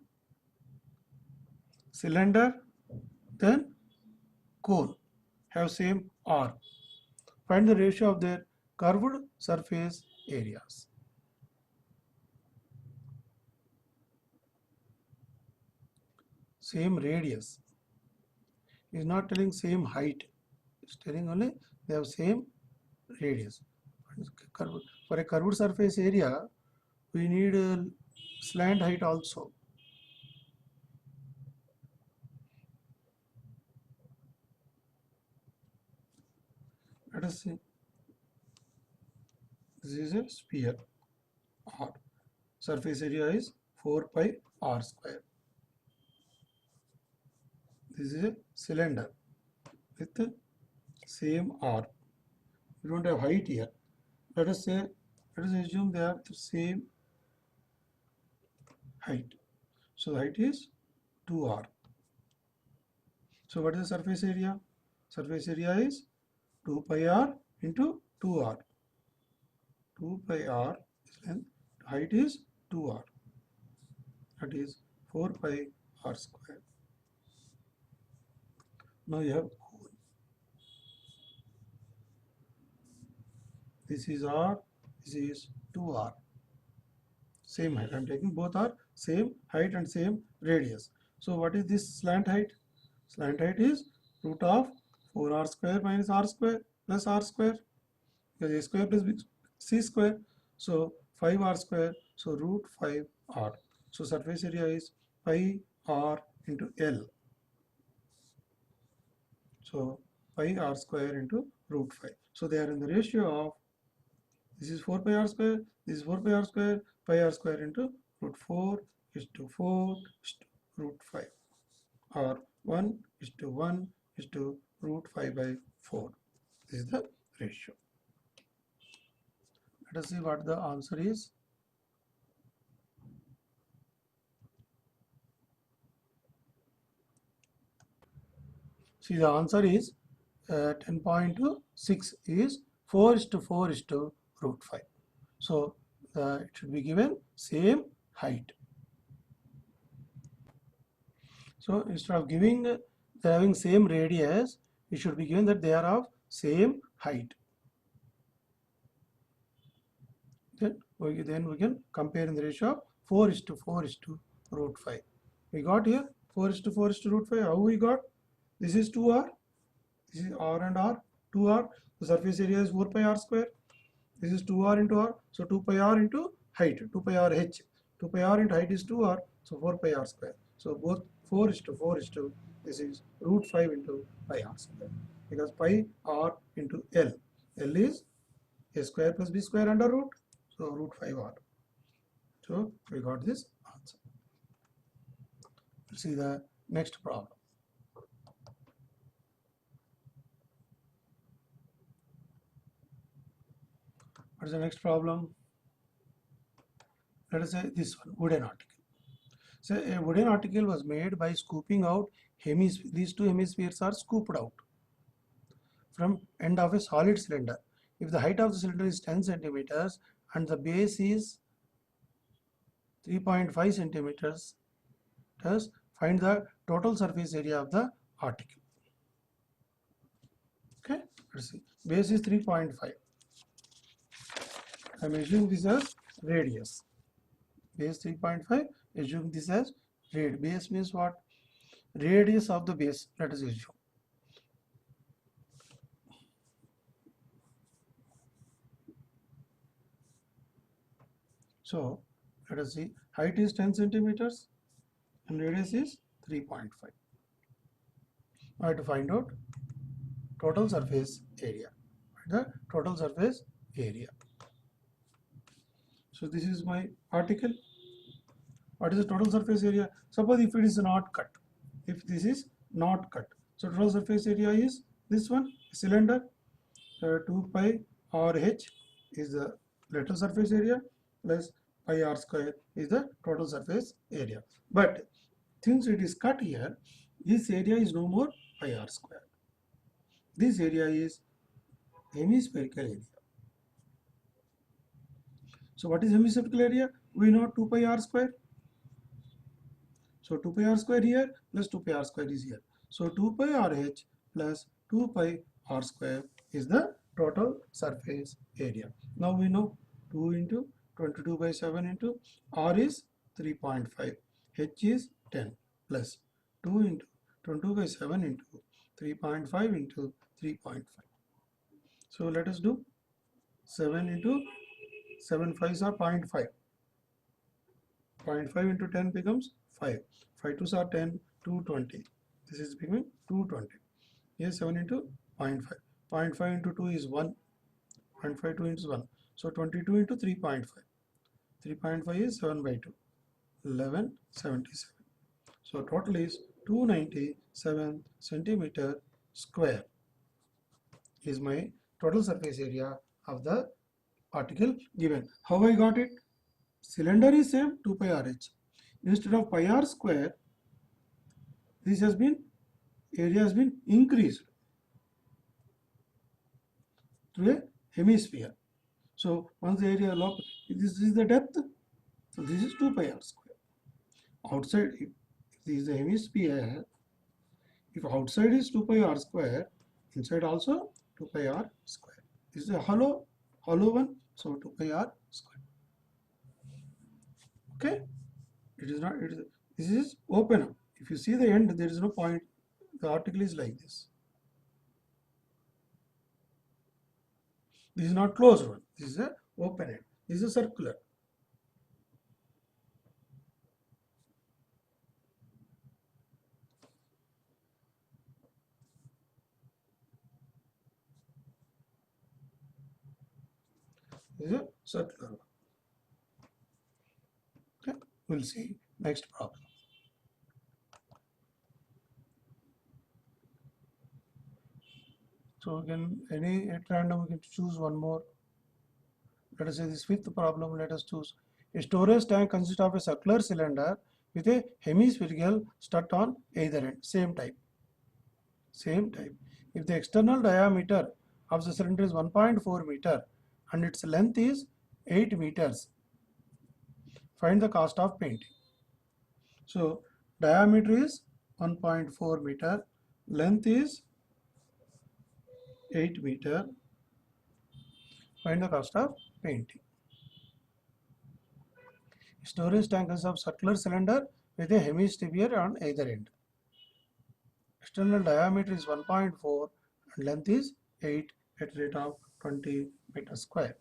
cylinder, then cone have same R. Find the ratio of their curved surface areas. Same radius. He is not telling same height. He is telling only they have same radius. For a curved surface area, we need a slant height also. Let us see. This is a sphere R. Surface area is 4 pi R square. This is a cylinder with the same R. We don't have height here. Let us assume they have the same height. So the height is 2R. So what is the surface area? Surface area is 2 pi R into 2R. 2 pi R is length, height is 2R. That is 4 pi R square. Now you have cone. This is R, this is 2R. Same height. I am taking both are same height and same radius. So what is this slant height? Slant height is root of 4R square minus R square plus R square. Because A square plus C square. So 5R square. So root 5R. So surface area is pi R into L. So pi R square into root 5. So they are in the ratio of, this is 4 pi R square, this is 4 pi R square, pi R square into root 4 is to 4 is to root 5, or 1 is to 1 is to root 5 by 4. This is the ratio. Let us see what the answer is. See, the answer is 10.6 is 4 is to 4 is to root 5. So it should be given same height. So instead of giving they having same radius, it should be given that they are of same height. Then we can compare in the ratio of 4 is to 4 is to root 5. We got here 4 is to 4 is to root 5. How we got? This is 2R. This is R and R. 2R. The surface area is 4 pi R square. This is 2R into R. So 2 pi R into height. 2 pi R H. 2 pi R into height is 2R. So 4 pi R square. So both 4 is to 4 is to, this is root 5 into pi R square. Because pi R into L. L is A square plus B square under root. So root 5R. So we got this answer. Let's see the next problem. What is the next problem? Let us say this one, wooden article. So a wooden article was made by scooping out these two hemispheres are scooped out. from end of a solid cylinder. If the height of the cylinder is 10 centimeters and the base is 3.5 centimeters, thus find the total surface area of the article. Okay, let's see. Base is 3.5. I am assuming this as radius. Base 3.5. Assume this as radius. Base means what? Radius of the base. Let us assume. So let us see. Height is 10 centimeters and radius is 3.5. I have to find out total surface area. The total surface area. So this is my article. What is the total surface area? Suppose if it is not cut. If this is not cut. So total surface area is this one, cylinder. 2 pi RH is the lateral surface area plus pi r square is the total surface area. But since it is cut here, this area is no more pi r square. This area is hemispherical area. So what is hemispherical area? We know 2 pi r square. So 2 pi r square here plus 2 pi r square is here. So 2 pi RH plus 2 pi r square is the total surface area. Now we know 2 into 22 by 7 into r is 3.5, h is 10 plus 2 into 22 by 7 into 3.5 into 3.5. So let us do 7 into 7 5s are 0.5. 0.5 into 10 becomes 5. 5 2s are 10, 220. This is becoming 220. Here 7 into 0.5. 0.5 into 2 is 1. 0.5 2 into 1. So 22 into 3.5. 3.5 is 7 by 2. 1177. So total is 297 centimeter square is my total surface area of the article given. How I got it? Cylinder is same 2 pi RH. Instead of pi r square, this has been, area has been increased to a hemisphere. So once the area log, this is the depth, so this is 2 pi r square. Outside, if this is a hemisphere, if outside is 2 pi r square, inside also 2 pi r square. This is a hollow one, so 2 pi r square. Okay, it is not, this is open up. If you see the end, there is no point. The article is like this. This is not closed one. This is a open end. This is a circular. This is a circular one. Okay, we'll see next problem. So again, at random we can choose one more. Let us say this fifth problem. Let us choose. A storage tank consists of a circular cylinder with a hemispherical strut on either end. Same type. Same type. If the external diameter of the cylinder is 1.4 meter and its length is 8 meters, find the cost of painting. So diameter is 1.4 meter, length is 8 meter. Find the cost of painting. Storage tank consists of circular cylinder with a hemisphere on either end. External diameter is 1.4 and length is 8 at rate of 20 meters square.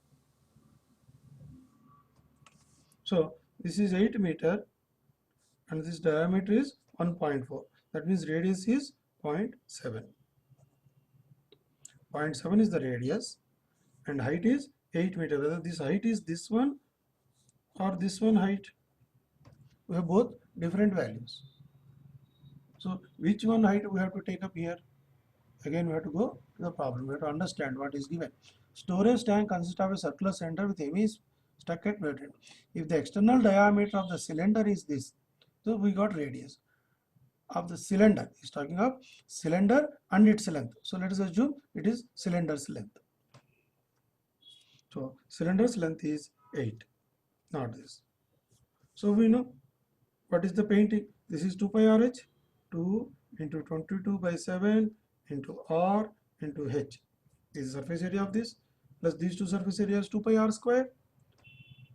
So this is 8 meter and this diameter is 1.4. That means radius is 0.7. 0.7 is the radius and height is 8 meter. Whether this height is this one or this one height, we have both different values. So which one height we have to take up here? Again we have to go to the problem. We have to understand what is given. Storage tank consists of a circular cylinder with hemis stuck at both ends. If the external diameter of the cylinder is this, so we got radius. of the cylinder. He's talking of cylinder and its length. So let us assume it is cylinder's length. So cylinder's length is 8, not this. So we know what is the painting. This is 2 pi RH, 2 into 22 by 7 into R into H. This is the surface area of this, plus these two surface areas 2 pi R square,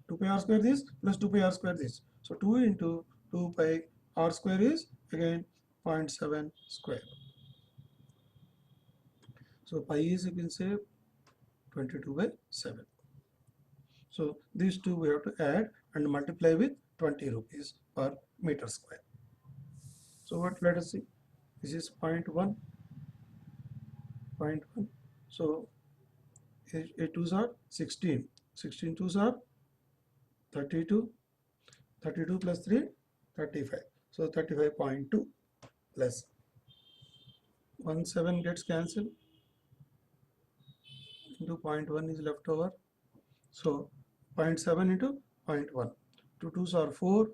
2 pi R square this, plus 2 pi R square this. So 2 into 2 pi R square is again 0.7 square. So pi is, you can say, 22 by 7. So these two we have to add and multiply with 20 rupees per meter square. So what, let us see, this is 0.1, 0.1. So 8 twos are 16, 16 twos are 32, 32 plus 3, 35. So 35.2 plus 1, 7 gets cancelled, into 0.1 is left over. So 0.7 into 0.1. 2 twos are 4, 2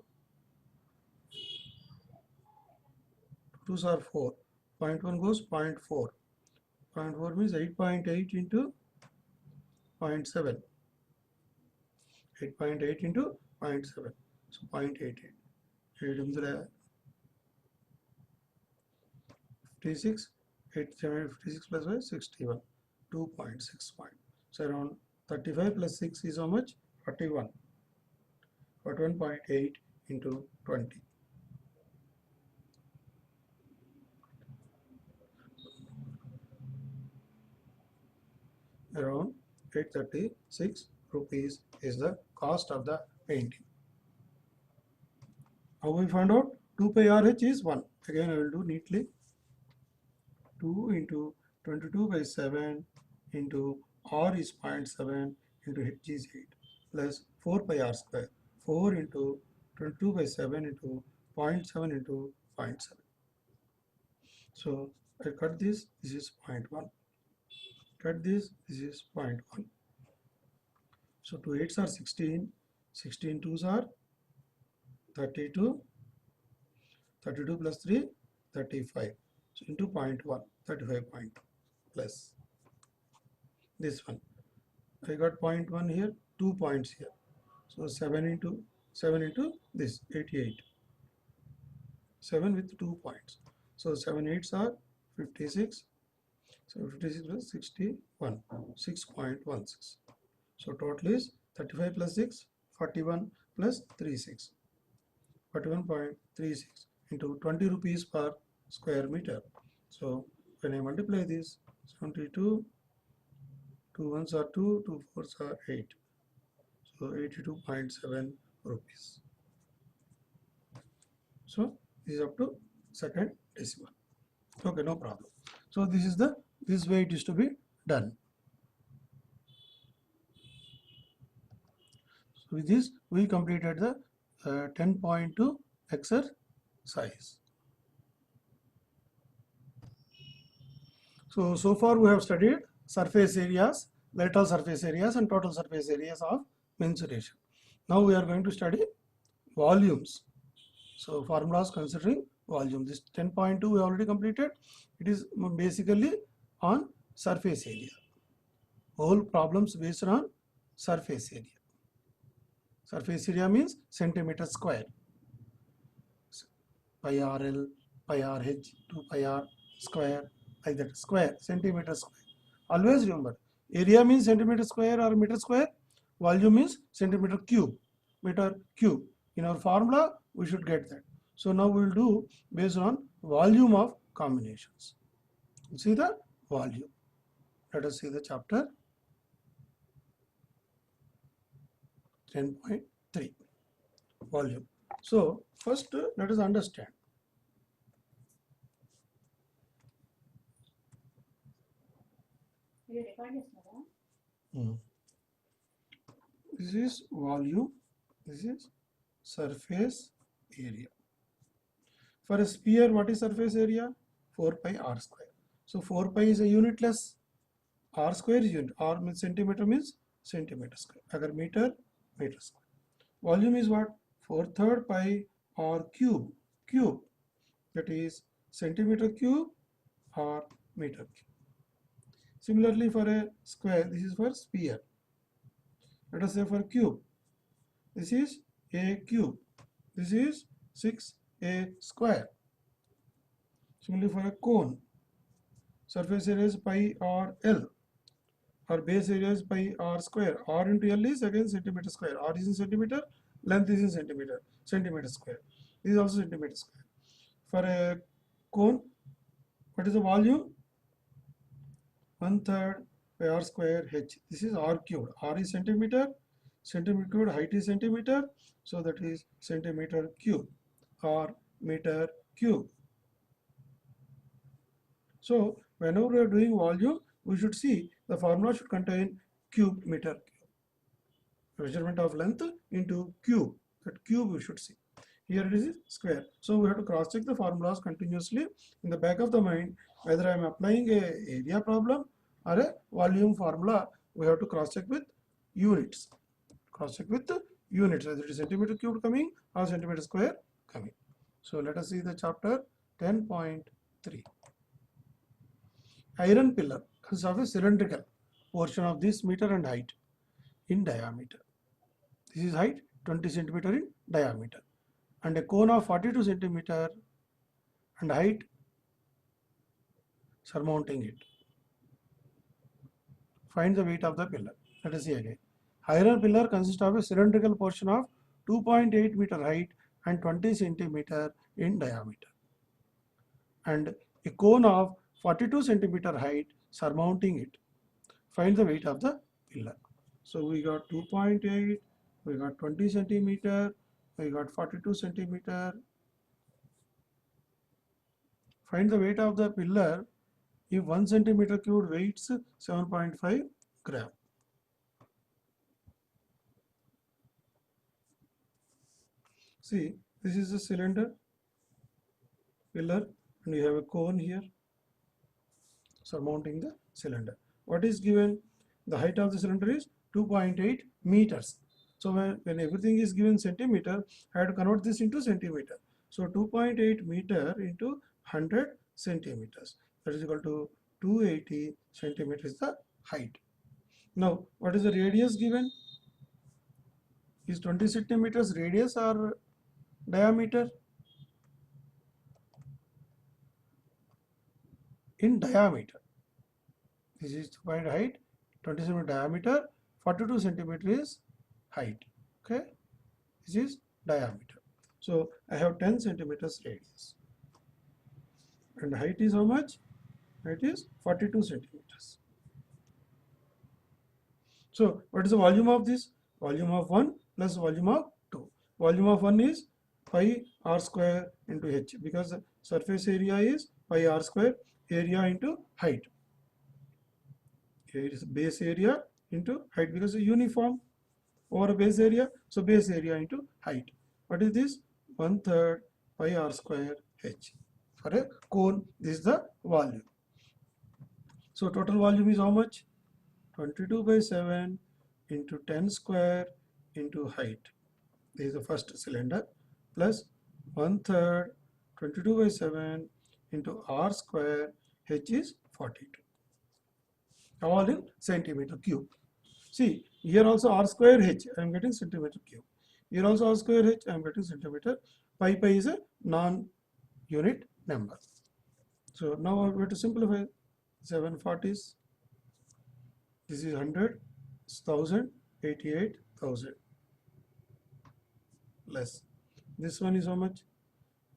twos are 4. 0.1 goes 0.4. 0.4 means 8.8 into 0.7. 8.8 into 0.7. So 0.88. 56. 56 plus 5, 61. 2.6 point. So around 35 plus 6 is how much? 41. 41.8 into 20. Around 836 rupees is the cost of the painting. How we found out? 2 pi RH is 1. Again I will do neatly. 2 into 22 by 7 into R is 0.7 into H is 8 plus 4 pi R square. 4 into 22 by 7 into 0.7 into 0.7. So I cut this is 0.1. Cut this is 0.1. So 2 8s are 16, 16 2s are 32, 32 plus 3, 35. So into 0.1, 35.2 plus this one. I got 0.1 here, 2 points here. So 7 into this, 88. 7 with 2 points. So 7 8s are 56. So 56 plus 61, 6.16. So total is 35 plus 6, 41 plus 36. 41.36 into 20 rupees per square meter. So when I multiply this, 72, 2 ones are 2, 2 fours are 8. So 82.7 rupees. So this is up to second decimal. Okay, no problem. So this way it is to be done. So with this we completed the 10.2 exercise. So far we have studied surface areas, lateral surface areas and total surface areas of mensuration. Now we are going to study volumes. So formulas considering volume. This 10.2 we already completed. It is basically on surface area. Whole problems based on surface area. Surface area means centimeter square. Pi RL, pi RH, 2 pi R square, like that. Square, centimeter square. Always remember, area means centimeter square or meter square. Volume means centimeter cube, meter cube. In our formula, we should get that. So now we will do based on volume of combinations. See the volume. Let us see the chapter 10.3, volume. So first let us understand. This is volume, this is surface area. For a sphere, what is surface area? 4 pi r square. So 4 pi is a unitless, r square is unit, r means centimeter square. Agar meter, meter square. Volume is what? 4/3 pi r cube, cube. that is centimeter cube or meter cube. Similarly, for a square, this is for sphere. Let us say for cube, this is a cube. This is 6a square. Similarly, for a cone, surface area is pi r L, or base area is pi r square. R into L is again centimeter square. R is in centimeter, length is in centimeter, centimeter square. This is also centimeter square. For a cone, what is the volume? 1/3 by r square h. This is r cubed. R is centimeter, centimeter cubed, height is centimeter, so that is centimeter cube or meter cube. So whenever we are doing volume, we should see the formula should contain cube meter cube. Measurement of length into cube. That cube we should see. Here it is square. So we have to cross check the formulas continuously in the back of the mind, whether I am applying a area problem or a volume formula. We have to cross check with units. Cross check with the units, whether it is centimeter cube coming or centimeter square coming. So let us see the chapter 10.3. Iron pillar consists of a cylindrical portion of this meter and height in diameter. This is height 20 centimeter in diameter, and a cone of 42 centimeter and height surmounting it. Find the weight of the pillar. Let us see again. Iron pillar consists of a cylindrical portion of 2.8 meter height and 20 centimeter in diameter, and a cone of 42 centimeter height surmounting it. Find the weight of the pillar. So we got 2.8, we got 20 centimeter, we got 42 centimeter. Find the weight of the pillar if 1 centimeter cube weighs 7.5 gram. See, this is a cylinder pillar, and we have a cone here surmounting the cylinder. What is given? The height of the cylinder is 2.8 meters. So when everything is given centimeter, I have to convert this into centimeter. So 2.8 meter into 100 centimeters. That is equal to 280 centimeters is the height. Now, what is the radius given? Is 20 centimeters radius or diameter? In diameter. This is to find height, 20 centimeter diameter, 42 centimeter is height. Okay, this is diameter. So I have 10 centimeters radius, and height is how much? Height is 42 centimeters. So what is the volume of this? Volume of 1 plus volume of 2. Volume of 1 is pi r square into h, because the surface area is pi r square, area into height. Here is base area into height, because it's uniform over base area. So base area into height. What is this? 1/3 pi r square h. For a cone, this is the volume. So total volume is how much? 22/7 into 10 square into height. This is the first cylinder, plus 1/3 22/7 into r square, h is 42. All in centimeter cube. See, here also r square h, I am getting centimeter cube. Here also r square h, I am getting centimeter. Pi is a non-unit number. So now I have to simplify. 740s. This is 100, 1000, 88,000. Less. This one is how much?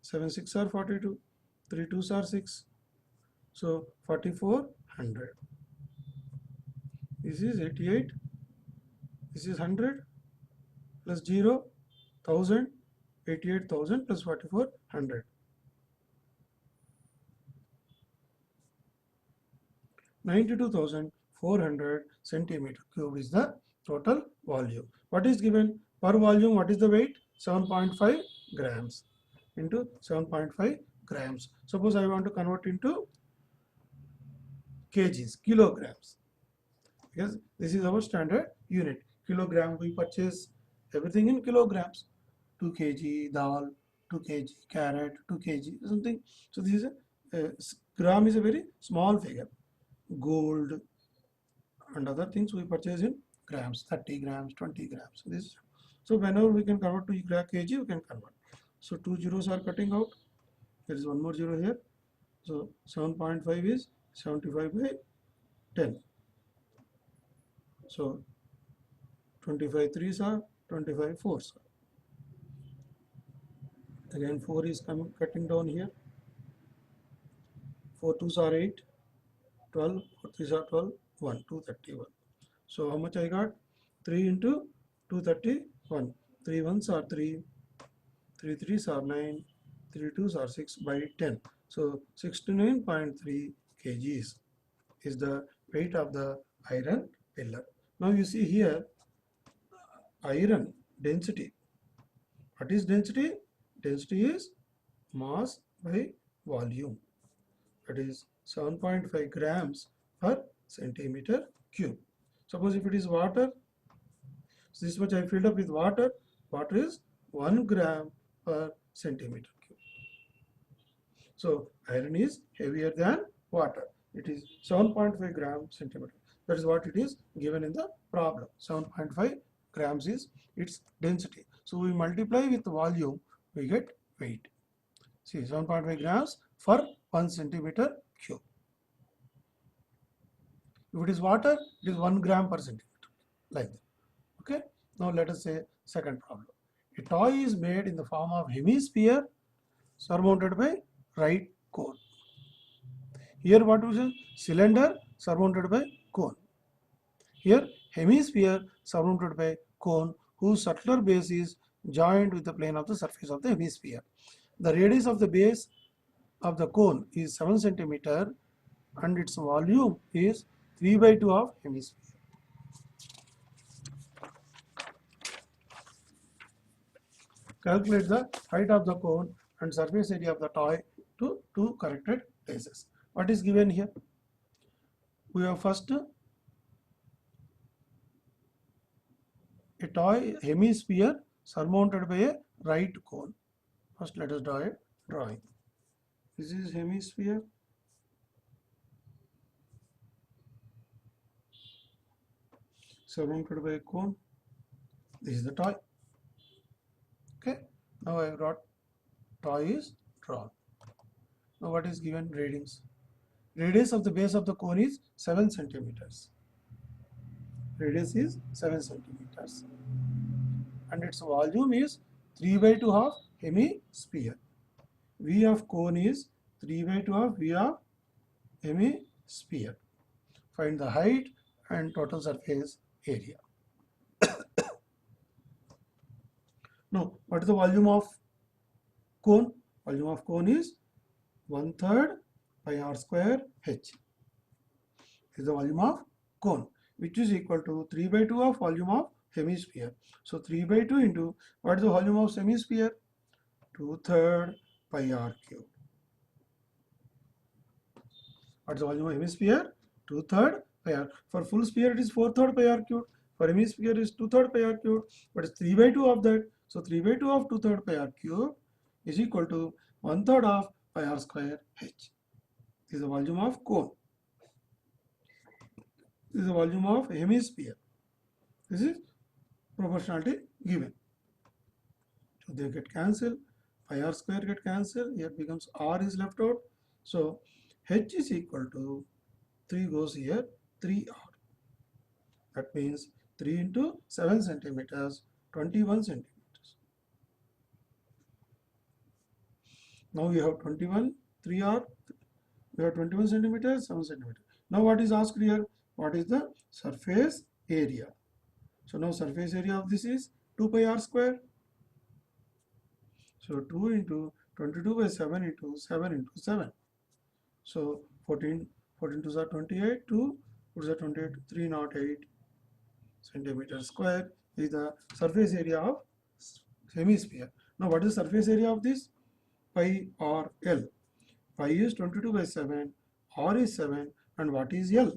7 6 are 42, 3 2s are 6. So 4400. This is 88. This is 100 plus 0, 1000, 88,000 plus 4400. 92,400 centimeter cube is the total volume. What is given per volume? What is the weight? 7.5 grams into 7.5 grams. Suppose I want to convert into kgs, kilograms, because this is our standard unit. Kilogram, we purchase everything in kilograms. 2 kg dal, 2 kg, carrot 2 kg, something. So this is gram is a very small figure. Gold and other things we purchase in grams, 30 grams, 20 grams. So whenever we can convert to kg, we can convert. So 2 zeros are cutting out. There is one more zero here. So 7.5 is 75 by 10. So 25 threes are 25 fours. Again 4 is cutting down here. 4 twos are 8, 12, 4 threes are 12, 1, 231. So how much I got? 3 into 231. 3 ones are 3, 3 threes are 9, 3 twos are 6 by 10. So 69.3 kgs is the weight of the iron pillar. Now you see here iron density. What is density? Density is mass by volume. That is 7.5 grams per centimeter cube. Suppose if it is water, so this much I filled up with water. Water is 1 gram per centimeter cube. So iron is heavier than water. It is 7.5 grams centimeter. That is what it is given in the problem. 7.5 grams is its density. So we multiply with volume, we get weight. See, 7.5 grams for 1 centimeter cube. If it is water, it is 1 gram per centimeter, like that. Okay. Now let us say second problem. A toy is made in the form of hemisphere surmounted by right cone. Here what we say? Cylinder surmounted by cone. Here hemisphere surmounted by cone whose circular base is joined with the plane of the surface of the hemisphere. The radius of the base of the cone is 7 centimeter and its volume is 3 by 2 of hemisphere. Calculate the height of the cone and surface area of the toy to two corrected places. What is given here? We have first a toy hemisphere surmounted by a right cone. First let us draw a drawing. This is hemisphere. Surmounted by a cone. This is the toy. Okay. Now I got toy is drawn. Now what is given? Readings. Radius of the base of the cone is 7 centimeters. Radius is 7 centimeters. And its volume is 3 by 2 of hemisphere. V of cone is 3 by 2 of V of hemisphere. Find the height and total surface area. Now, what is the volume of cone? Volume of cone is 1/3 pi r square h. Is the volume of cone, which is equal to 3 by 2 of volume of hemisphere. So 3 by 2 into what is the volume of hemisphere? 2/3 pi r cube. What is the volume of hemisphere? 2/3 pi r. For full sphere it is 4/3 pi r cube. For hemisphere is 2/3 pi r cube. But it's 3 by 2 of that. So 3 by 2 of 2/3 pi r cube is equal to 1/3 of pi r square h. This is the volume of cone. This is the volume of hemisphere. This is proportionality given. So they get cancelled. Pi r square get cancelled. Here becomes r is left out. So h is equal to 3 goes here, 3r. That means 3 into 7 centimeters, 21 centimeters. Now we have 21, 3r. We have 21 centimeters, 7 centimeters. Now what is asked here? What is the surface area? So now surface area of this is 2 pi r square. So 2 into 22 by 7 into 7 into 7. So 14 2s are 28, 2 2s are 28, 308 centimeter square is the surface area of hemisphere. Now what is the surface area of this? Pi or L. Pi is 22 by 7, r is 7, and what is L?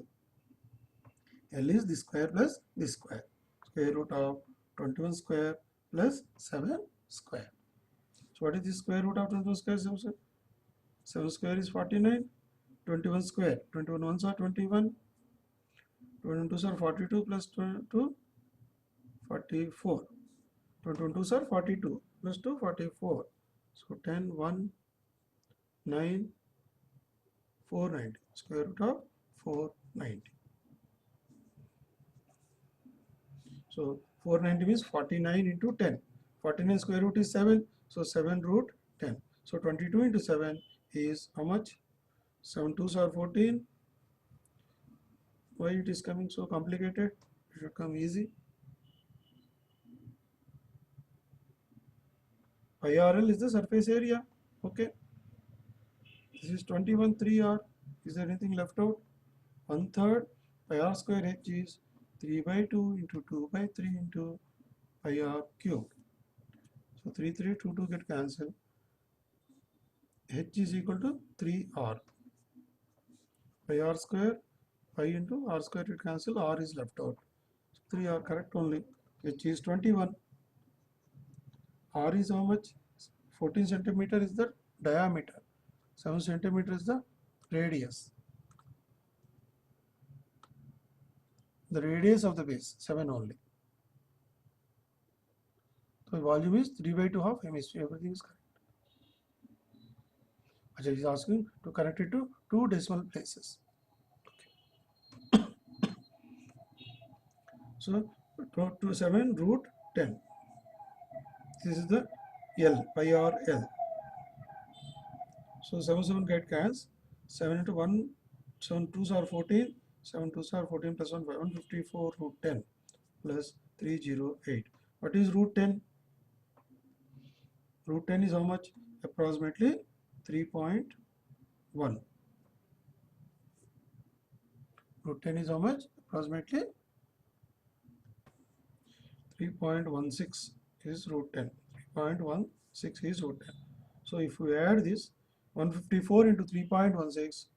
L is this square plus this square. Square root of 21 square plus 7 square. So what is the square root of 21 square? 7 square is 49. 21 square. 21 ones are 21. 21 twos are 42 plus 2, 44. 21 twos are 42 plus 2, 44. So 10, 1, 9, 490. Square root of 490. So 490 means 49 into 10. 49 square root is 7. So 7 root 10. So 22 into 7 is how much? 7 twos are 14. Why it is coming so complicated? It should come easy. Pi RL is the surface area. Okay. This is 21 3R. Is there anything left out? 1/3 pi r square h is 3 by 2 into 2 by 3 into pi r cubed. So 3 3 2 2 get cancelled. H is equal to 3R. Pi r square, pi into r square it cancel, r is left out. So 3R correct only. H is 21. R is how much? 14 centimeter is the diameter. 7 centimeter is the radius. The radius of the base, 7 only. So volume is 3 by 2 half hemisphere. Everything is correct. Ajay is asking to connect it to 2 decimal places. Okay. So 27 root 10. This is the L, pi r L. So 7 7 get cancelled. 7 into 1, 7 2s are 14. 7 2s are 14 plus 1, 154 root 10 plus 308. What is root 10? Root 10 is how much? Approximately 3.1. Root 10 is how much? Approximately 3.16 is root 10. 3.16 is root 10. So if we add this, 154 into 3.16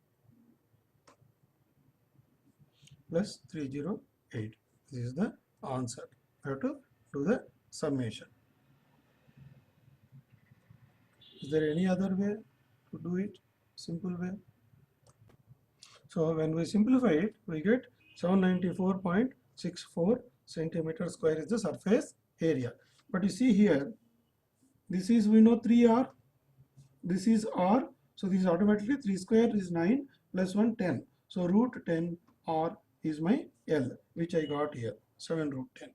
plus 308. This is the answer. I have to do the summation. Is there any other way to do it? Simple way. So when we simplify it, we get 794.64 centimeter square is the surface area. But you see here, this is, we know 3R, this is R, so this is automatically 3 square is 9 plus 1 10. So root 10 R is my L, which I got here, 7 root 10.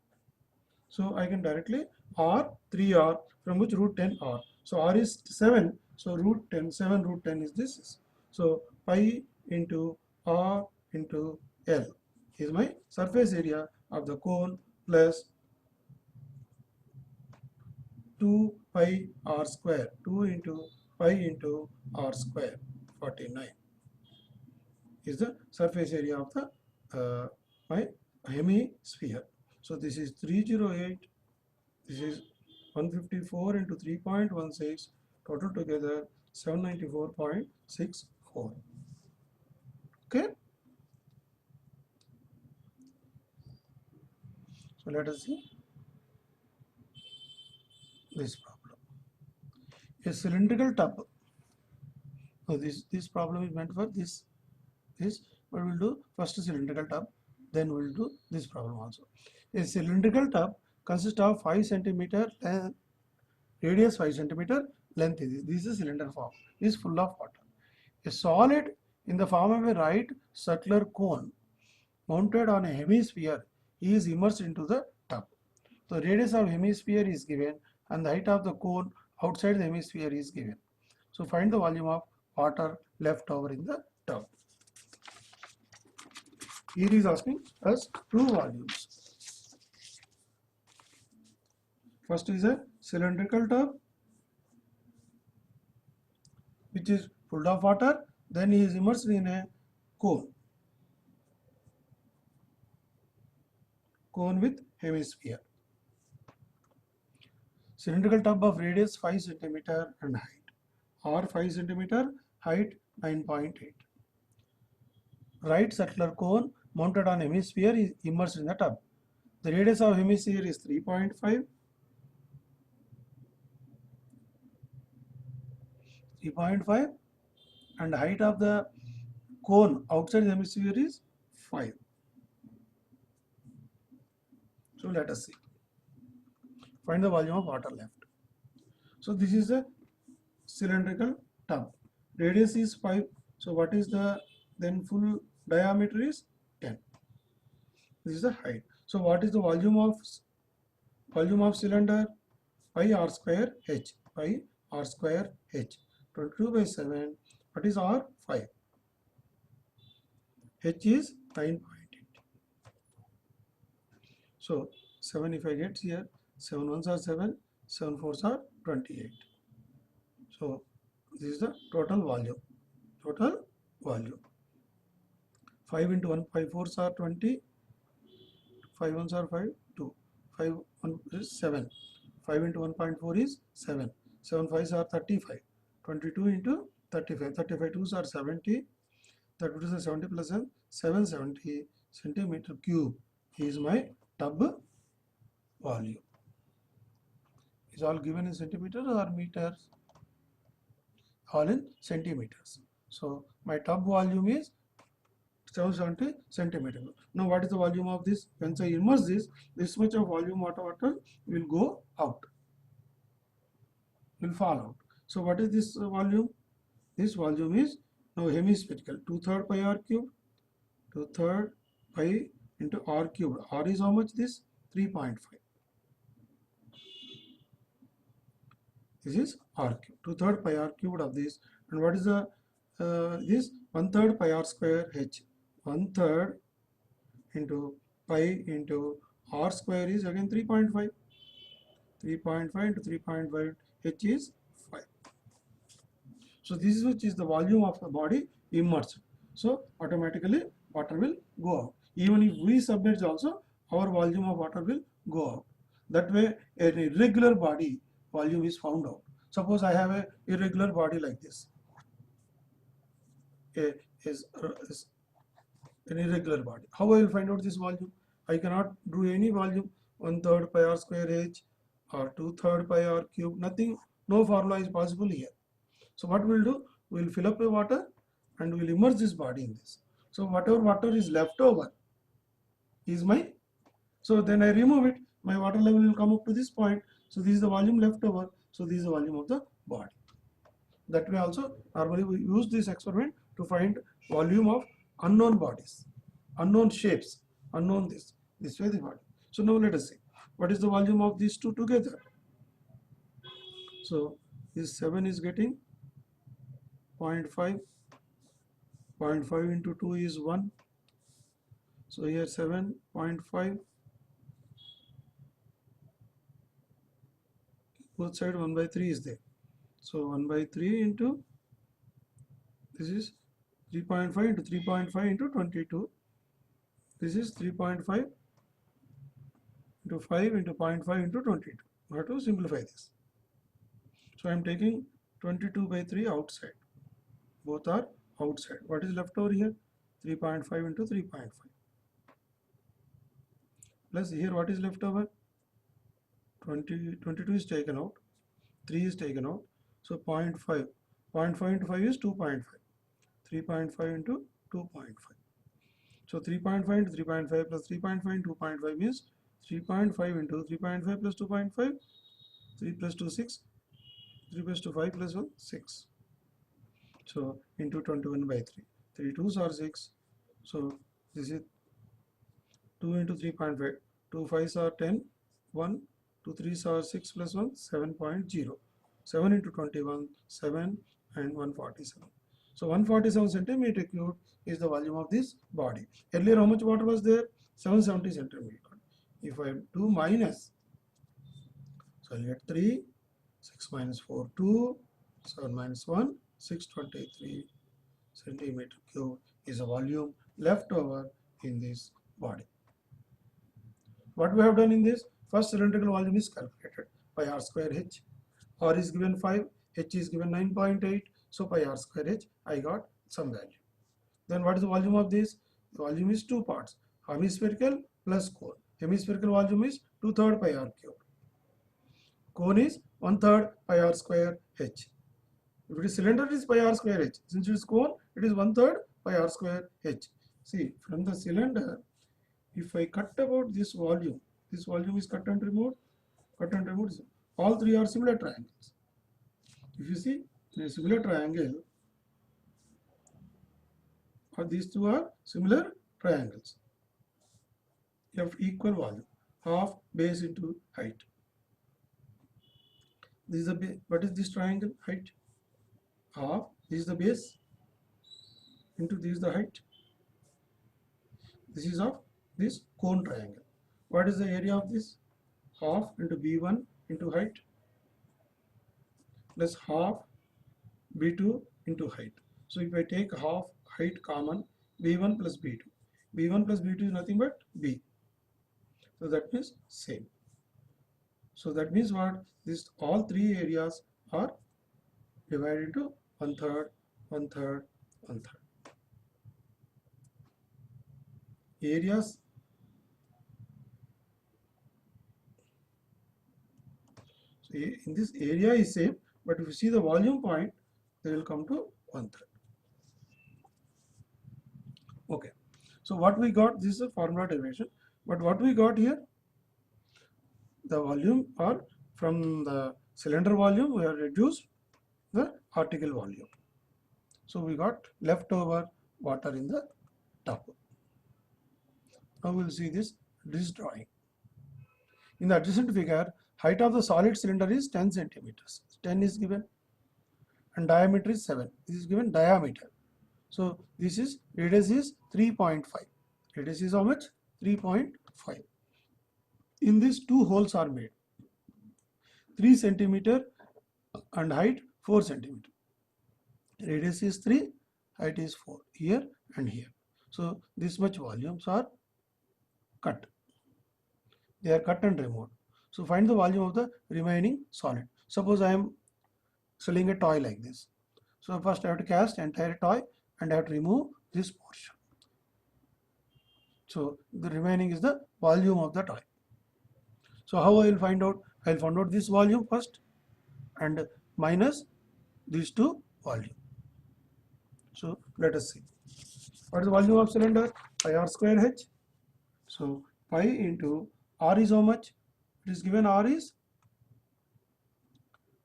So I can directly R 3R from which root 10 R. So R is 7, so root 10, 7 root 10 is this. So pi into R into L is my surface area of the cone plus 2 pi R square, 2 into pi into R square, 49 is the surface area of the my hemisphere. So this is 308, this is 154 into 3.16, total together 794.64. Okay. So let us see this problem. A cylindrical tub. So this problem is meant for this, but we'll do first cylindrical tub, then we'll do this problem also. A cylindrical tub consists of 5 centimeter length, radius 5 centimeter, length is this is cylinder form, is full of water. A solid in the form of a right circular cone mounted on a hemisphere is immersed into the tub. The radius of hemisphere is given and the height of the cone outside the hemisphere is given. So find the volume of water left over in the tub. Here is asking us two volumes. First is a cylindrical tub which is full of water, then he is immersed in a cone with hemisphere. Cylindrical tub of radius 5 centimeter and height, or 5 centimeter, height 9.8. Right circular cone mounted on hemisphere is immersed in the tub. The radius of hemisphere is 3.5. 3.5, and height of the cone outside the hemisphere is 5. So let us see. Find the volume of water left. So this is a cylindrical tub. Radius is 5. So what is the then full diameter is 10. This is the height. So what is the volume of cylinder? Pi r square h. Pi r square h. 22 by 7. What is r? 5. H is 9.8. So 7 if I get here, 7 ones are 7, 7 fours are 28. So this is the total volume. Total volume. 5 into 1, 5 fours are 20, 5 ones are 5, 2. 5 1 is 7. 5 into 1.4 is 7. 7 fives are 35. 22 into 35. 35 twos are 70. That would is 70 plus 770 centimeter cube is my tub volume. Is all given in centimeters or meters? All in centimeters. So my tub volume is 770 centimeters. Now what is the volume of this? Once I immerse this much of volume water will go out, will fall out. So what is this volume? This volume is now hemispherical. 2/3 pi r cube. 2/3 pi into r cubed. R is how much? This 3.5. This is r cube. 2/3 pi r cubed of this. And what is the this 1/3 pi r square h. 1/3 into pi into r square is again 3.5. 3.5 into 3.5 h is 5. So this is which is the volume of the body immersed. So automatically water will go out. Even if we submerge also, our volume of water will go out. That way an irregular body volume is found out. Suppose I have a irregular body like this. Is an irregular body. How I will find out this volume? I cannot do any volume. 1/3 pi r square h or 2/3 pi r cube. Nothing. No formula is possible here. So what we'll do? We'll fill up the water and we'll immerse this body in this. So whatever water is left over is my. So then I remove it. My water level will come up to this point. So this is the volume left over. So this is the volume of the body. That way also normally we use this experiment to find volume of unknown bodies, unknown shapes, unknown this way the body. So now let us see what is the volume of these two together. So this 7 is getting 0.5. 0.5 into 2 is 1. So here 7.5. Both side 1 by 3 is there. So 1 by 3 into this is 3.5 into 3.5 into 22. This is 3.5 into 5 into 0.5 into 22. We have to simplify this. So I am taking 22 by 3 outside. Both are outside. What is left over here? 3.5 into 3.5. Plus here what is left over? 22 is taken out. 3 is taken out. So 0.5. 0.5 into 5 is 2.5. 3.5 into 2.5. So 3.5 into 3.5 plus 3.5 into 2.5 means 3.5 into 3.5 plus 2.5. 3 plus 2 6. 3 plus 2 5 plus 1 6. So into 21 by 3. 3 2s are 6. So this is 2 into 3.5. 2 5s are 10. 1. 2 3s are 6 plus 1 7.0. 7 into 21 7 and 147. So 147 centimeter cube is the volume of this body. Earlier how much water was there? 770 centimeter. If I do minus, so I'll get 3, 6 minus 4 2, 7 minus 1 623 centimeter cube is a volume left over in this body. What we have done in this? First cylindrical volume is calculated by r square h. R is given 5, h is given 9.8. So pi r square h, I got some value. Then what is the volume of this? The volume is two parts, hemispherical plus cone. Hemispherical volume is 2/3 pi r cube. Cone is 1/3 pi r square h. If it is cylinder, it is pi r square h. Since it is cone, it is 1/3 pi r square h. See, from the cylinder, if I cut about this volume is cut and removed, all three are similar triangles. If you see in a similar triangle, or these two are similar triangles, you have equal volume, half base into height. This is the base. What is this triangle? Height. Half, this is the base into this is the height. This is of this cone triangle. What is the area of this? Half into b1 into height plus half b2 into height. So if I take half height common, b1 plus b2. b1 plus b2 is nothing but b. So that means same. So that means what? This all three areas are divided into 1/3, 1/3, 1/3. Areas so in this area is same, but if you see the volume point, they will come to 1/3. Okay. So what we got, this is a formula derivation, but what we got here, the volume, or from the cylinder volume we have reduced the article volume. So we got leftover water in the tub. Now we will see this drawing. In the adjacent figure, height of the solid cylinder is 10 centimeters. 10 is given and diameter is 7. This is given diameter. So this is radius is 3.5. Radius is how much? 3.5. In this, two holes are made. 3 centimeter and height 4 centimeter. Radius is 3, height is 4. Here and here. So this much volumes are cut. They are cut and removed. So find the volume of the remaining solid. Suppose I am selling a toy like this. So first I have to cast entire toy and I have to remove this portion. So the remaining is the volume of the toy. So how I will find out? I will find out this volume first and minus these two volume. So let us see. What is the volume of cylinder? Pi r square h. So pi into r is how much? It is given r is,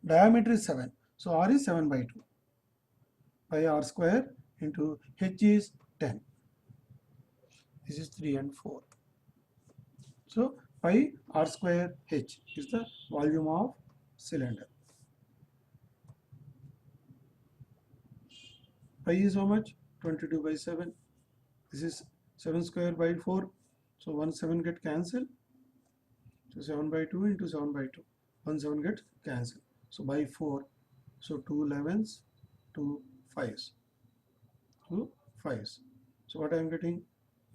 diameter is 7. So r is 7/2. Pi r square into h is 10. This is 3 and 4. So pi r square h is the volume of cylinder. Pi is how much? 22/7. This is 7 square by 4. So 1 7 get cancelled. So 7/2 into 7/2. 1 7 gets cancelled. So by 4. So 2 11s, 2 5s. 2 5s. So what I am getting?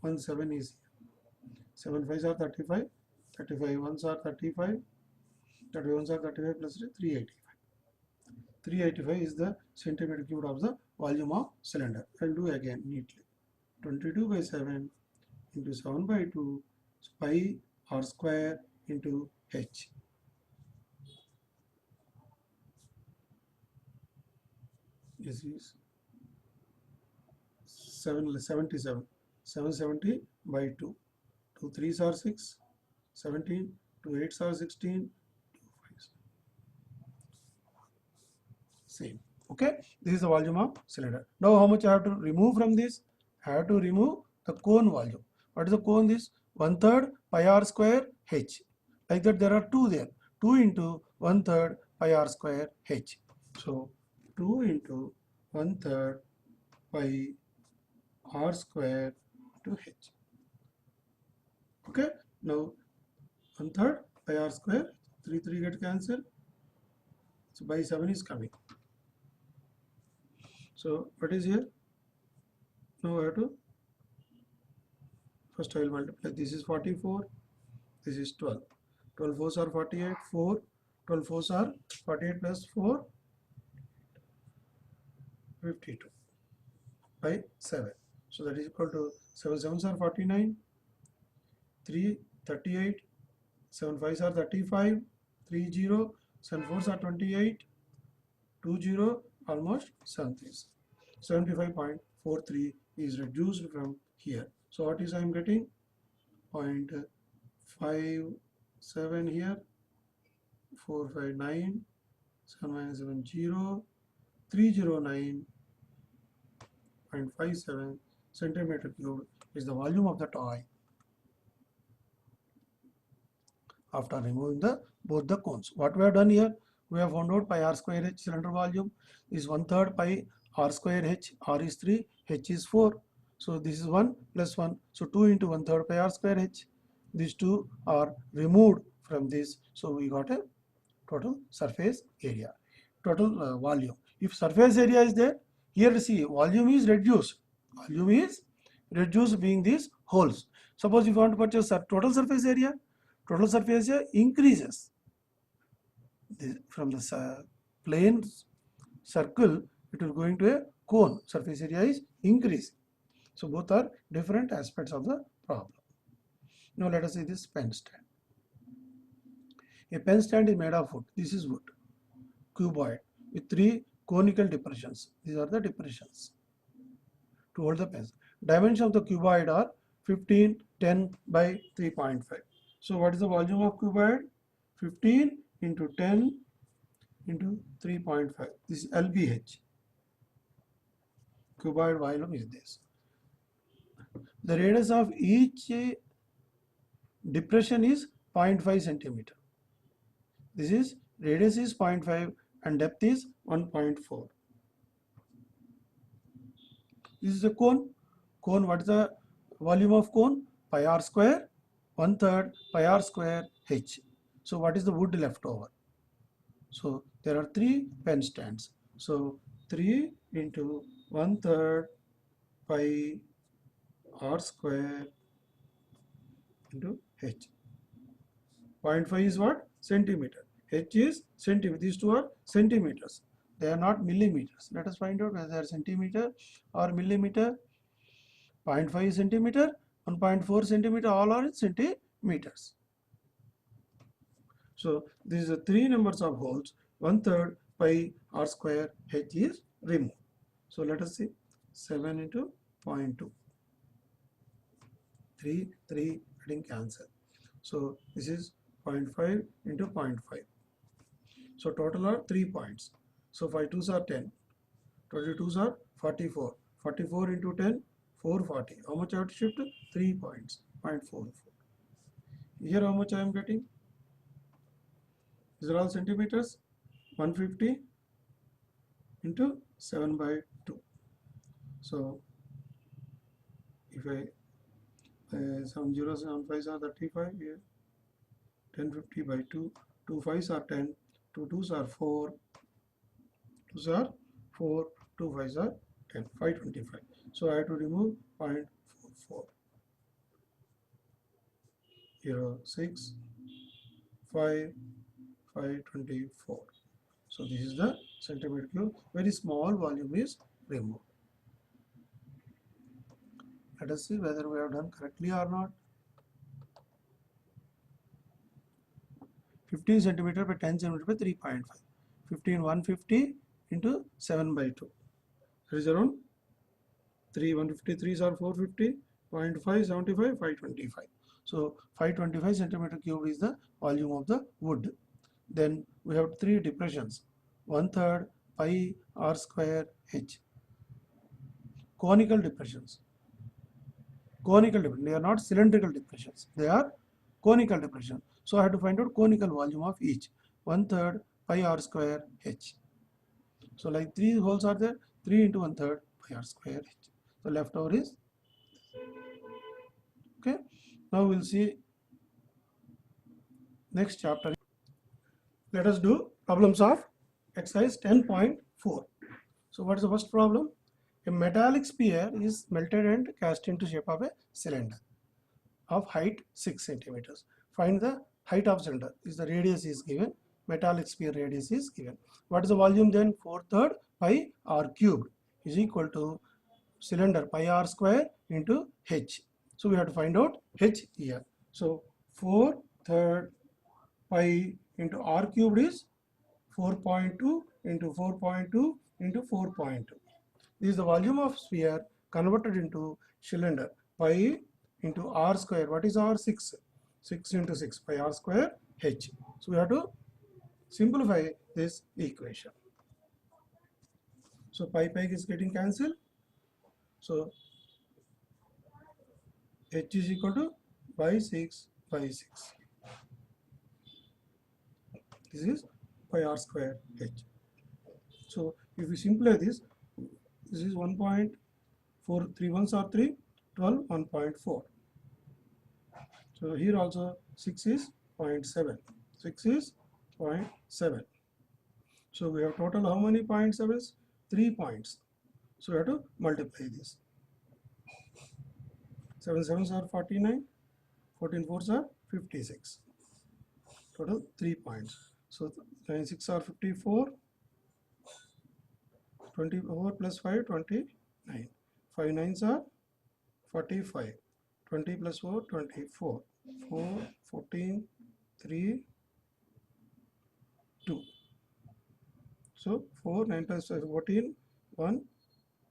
1 7 is 7 5s are 35. 35 1s are 35. 31s are 35 plus 385. 385 is the centimeter cube of the volume of cylinder. I will do again neatly. 22/7 into 7/2 pi r square into h. This is 777. 770/2. 2 3s are 6. 17. 2 8s are 16. 2 5s. Same. Okay. This is the volume of cylinder. Now how much I have to remove from this? I have to remove the cone volume. What is the cone? This 1/3 pi r square h. Like that there are two there. 2 into 1/3 pi r square h. So 2 into 1/3 pi r square to h. Okay. Now 1/3 pi r square. 3 3 get cancelled. So by 7 is coming. So what is here? Now I have to first I will multiply. This is 44. This is 12. 12 4s are 48. 4. 12 4s are 48 plus 4. 52 by 7. So that is equal to 7 7s are 49. 3 38. 7 5s are 35. 3 0. 7 4s are 28. 2 0. almost 75.43 is reduced from here. So what is I am getting? 0.57 here, 459, 7 minus 7, 0, 309.57 centimeter cube is the volume of the toy after removing both the cones. What we have done here, we have found out pi r square h cylinder volume is 1/3 pi r square h. R is 3, h is 4. So this is 1 plus 1. So 2 into 1/3 pi r square h. These two are removed from this. So we got a total surface area, total volume. If surface area is there, here see volume is reduced. Volume is reduced being these holes. Suppose if you want to purchase total surface area increases. From the plane circle, it will going to a cone. Surface area is increasing. So both are different aspects of the problem. Now let us see this pen stand. A pen stand is made of wood. This is wood, cuboid, with 3 conical depressions. These are the depressions to hold the pens. Dimensions of the cuboid are 15, 10 by 3.5. So what is the volume of cuboid? 15 into 10 into 3.5. This is LBH. Cuboid volume is this. The radius of each depression is 0.5 centimeter. This is radius is 0.5 and depth is 1.4. This is a cone. Cone, what is the volume of cone? Pi r square, 1/3 pi r square h. So what is the wood left over? So there are 3 pen stands. So 3 into 1/3 pi r square into h. 0.5 is what? Centimeter. H is centimeter. These two are centimeters. They are not millimeters. Let us find out whether they are centimeter or millimeter. 0.5 centimeter, 1.4 centimeter, all are in centimeters. So these are 3 numbers of holes. 1/3 pi r square h is removed. So let us see 7 into 0.2. 3 getting cancelled. So this is 0.5 into 0.5. So total are 3 points. So 5 2s are 10. 22s are 44. 44 into 10, 440. How much I have to shift? 3 points. 0.44. Here how much I am getting? These are all centimeters. 150 into 7 by 2. So if I 7 zeros, 7 5s are 35 here. 1050 by 2. 2 5s are 10. 2 2s are 4. 2s are 4. 2 5s are 10. 525. So I have to remove 0.44. 0 6 5 524. So this is the centimeter cube. Very small volume is removed. Let us see whether we have done correctly or not. 15 centimeter by 10 centimeter by 3.5. 15 150 into 7 by 2. That is around 3 153s are 450. 0.5 75 525. So 525 centimeter cube is the volume of the wood. Then we have 3 depressions. 1/3 pi r square h. Conical depressions. They are not cylindrical depressions. They are conical depressions. So I have to find out conical volume of each. 1/3 pi r square h. So like 3 holes are there. 3 into 1/3 pi r square h. So left over is okay. Now we'll see next chapter. Let us do problems of exercise 10.4. So what is the first problem? A metallic sphere is melted and cast into shape of a cylinder of height 6 centimeters. Find the height of cylinder. Is the radius is given. Metallic sphere radius is given. What is the volume then? 4/3 pi r cubed is equal to cylinder pi r square into h. So we have to find out h here. So 4/3 pi into r cubed is 4.2 into 4.2 into 4.2. This is the volume of sphere converted into cylinder. Pi into r square. What is r? 6. 6 into 6 pi r square h. So we have to simplify this equation. So pi is getting cancelled. So h is equal to pi 6 pi 6. This is pi r square h. So if we simplify this is 1.4, 3 ones are 3, 12, 1.4. So here also 6 is 0.7. 6 is 0.7. So we have total how many 0.7s? 3 points. So we have to multiply this. 7 sevens are 49, 14 fours are 56. Total 3 points. So 9 6 are 54, 24 plus 5, 29. 5 9s are 45. 20 plus 4, 24. 4, 14, 3, 2. So 4, 9 plus 14, 1,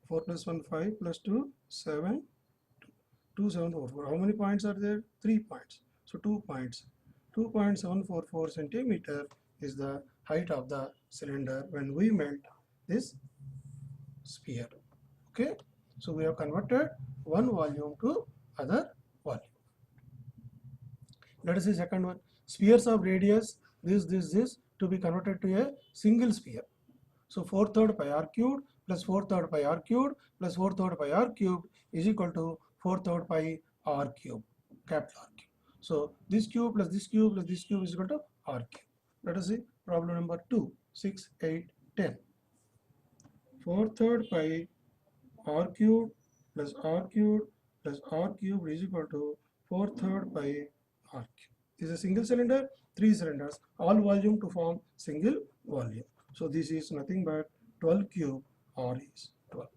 4 plus 1, 5 plus 2, 7, 2, 7, 4, 4. How many points are there? 3 points. So 2 points. 2.744 centimeter is the height of the cylinder when we melt this sphere. Okay. So we have converted one volume to other volume. Let us see second one. Spheres of radius this to be converted to a single sphere. So 4/3 pi r cubed plus 4/3 pi r cubed plus 4/3 pi r cubed is equal to 4/3 pi r cube, capital R cube. So this cube plus this cube plus this cube is equal to r cube. Let us see problem number 2, 6, 8, 10. 4/3 pi r cubed plus r cubed plus r cubed is equal to 4/3 pi r cube. This is a single cylinder, 3 cylinders, all volume to form single volume. So this is nothing but 12 cube, r is 12.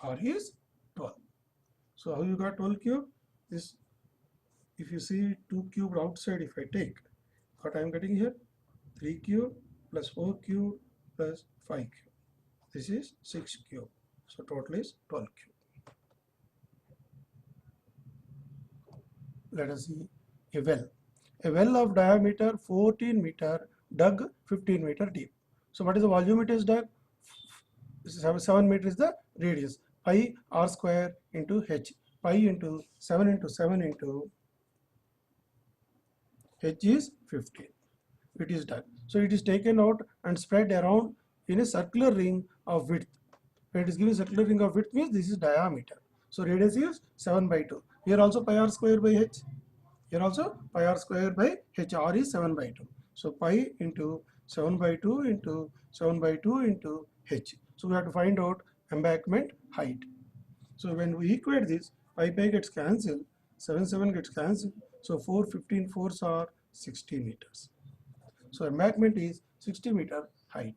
R is 12. So how you got 12 cube? This, if you see 2 cube outside, if I take, what I am getting here? 3 cube plus 4 cube plus 5 cube. This is 6 cube. So total is 12 cube. Let us see a well. A well of diameter 14 meter dug 15 meter deep. So what is the volume it is dug? 7 meter is the radius. Pi r square into h. Pi into 7 into 7 into h is 15. It is done. So it is taken out and spread around in a circular ring of width. When it is given circular ring of width means this is diameter. So radius is 7 by 2. Here also pi r square by h. Here also pi r square by h. R is 7 by 2. So pi into 7 by 2 into 7 by 2 into h. So we have to find out embankment height. So when we equate this, pi gets cancelled, 7 gets cancelled. So 4 15 4s are 60 meters. So embankment is 60 meter height.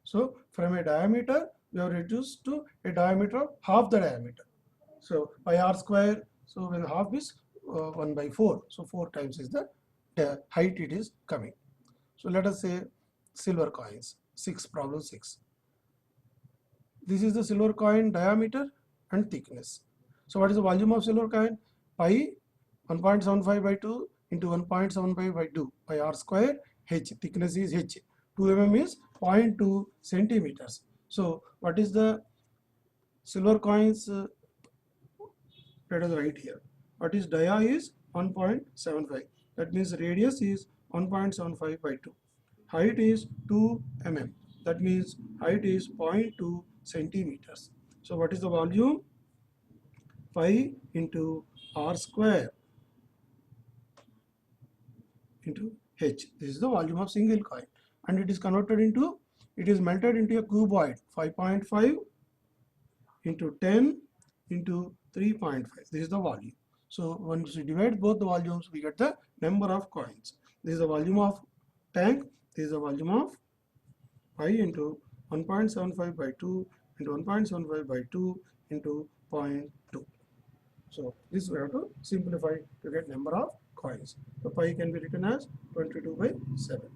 So from a diameter, we have reduced to a diameter of half the diameter. So pi r square, so when half is 1 by 4. So 4 times is the height it is coming. So let us say silver coins, problem 6. This is the silver coin diameter and thickness. So what is the volume of silver coin? Pi 1.75 by 2 into 1.75 by 2 pi r square h. Thickness is h. 2 mm is 0.2 centimeters. So what is the silver coins? Let us write here. What is dia is 1.75. That means radius is 1.75 by 2. Height is 2 mm. That means height is 0.2 centimeters. So what is the volume? Pi into r square into h. This is the volume of single coin, and it is converted into, it is melted into a cuboid. 5.5 into 10 into 3.5. This is the volume. So once we divide both the volumes, we get the number of coins. This is the volume of tank. This is the volume of pi into 1.75 by 2 into 1.75 by 2 into 0.2. So this we have to simplify to get number of coins. So pi can be written as 22 by 7.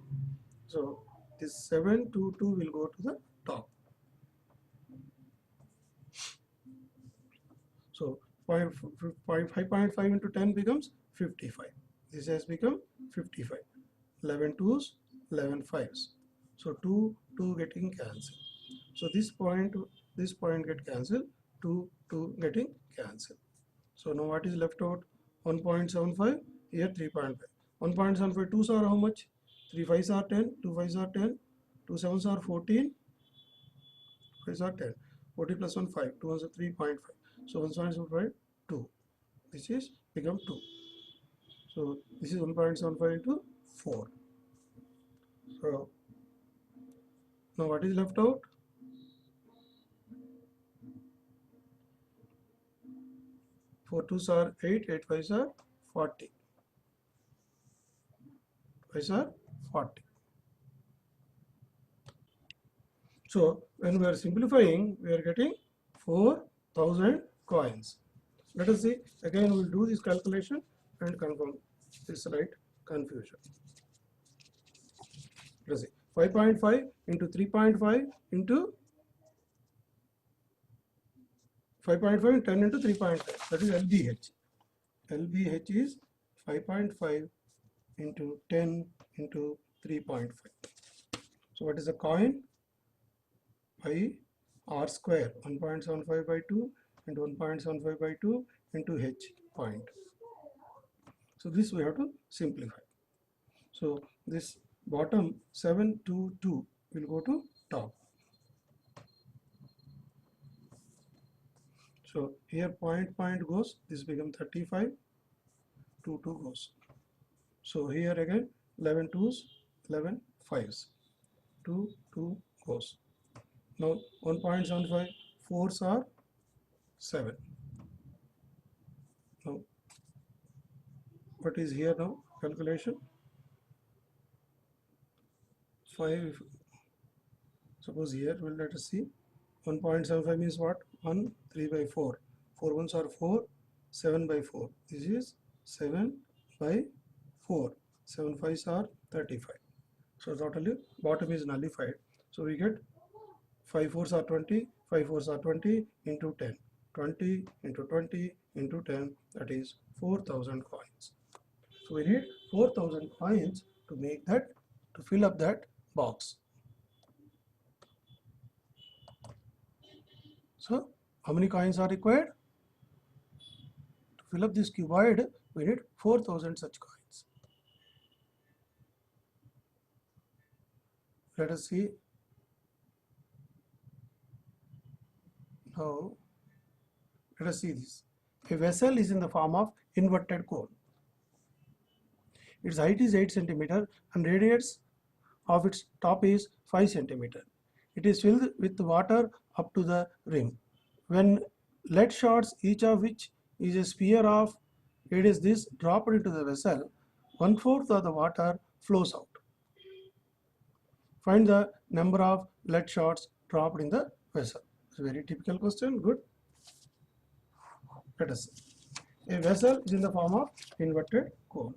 So This 7 2 2 will go to the top. So 5.5 into 10 becomes 55. This has become 55. 11 twos, 11 fives. So 2 2 getting cancelled. So this point get cancelled, 2 2 getting cancelled. So now what is left out? 1.75, here 3.5. 1.75 twos are how much? 3 fives are 10, 2 fives are 10, 2 sevens are 14, 5s are 10. 40 plus 1 5, 2 ones are 3.5. So 1.75 2. This is become 2. So this is 1.75 into 4. So now what is left out? 4 twos are 8, 8 fives are 40. 5s are 40. So when we are simplifying, we are getting 4,000 coins. Let us see, again we will do this calculation and confirm this right confusion. Let us see, 5.5 into 3.5 into 5.5 and 10 into 3.5, that is LBH. LBH is 5.5 into 10 into 3.5. So what is the coin? Pi r square, 1.75 by 2 and 1.75 by 2 into h point. So this we have to simplify. So this bottom 722 will go to top. So here point goes, this becomes 35, 2 goes. So here again 11 twos, 11 fives, 2 goes. Now 1.75 fours are 7. Now what is here now? Calculation 5. Suppose here, well, let us see. 1.75 means what? 1 3 by 4. 4 ones are 4. 7 by 4. This is 7 by 4. 7 fives are 35. So totally bottom is nullified. So we get 5 fours are 20. 5 fours are 20 into 10. 20 into 20 into 10, that is 4,000 coins. So we need 4,000 coins to make that, to fill up that box. So how many coins are required? To fill up this cuboid, we need 4,000 such coins. Let us see. Now, let us see this. A vessel is in the form of inverted cone. Its height is 8 cm and radius of its top is 5 cm. It is filled with water up to the rim. When lead shots, each of which is a sphere of radius this dropped into the vessel, 1/4 of the water flows out. Find the number of lead shots dropped in the vessel. It's a very typical question. Good. Let us see. A vessel is in the form of inverted cone.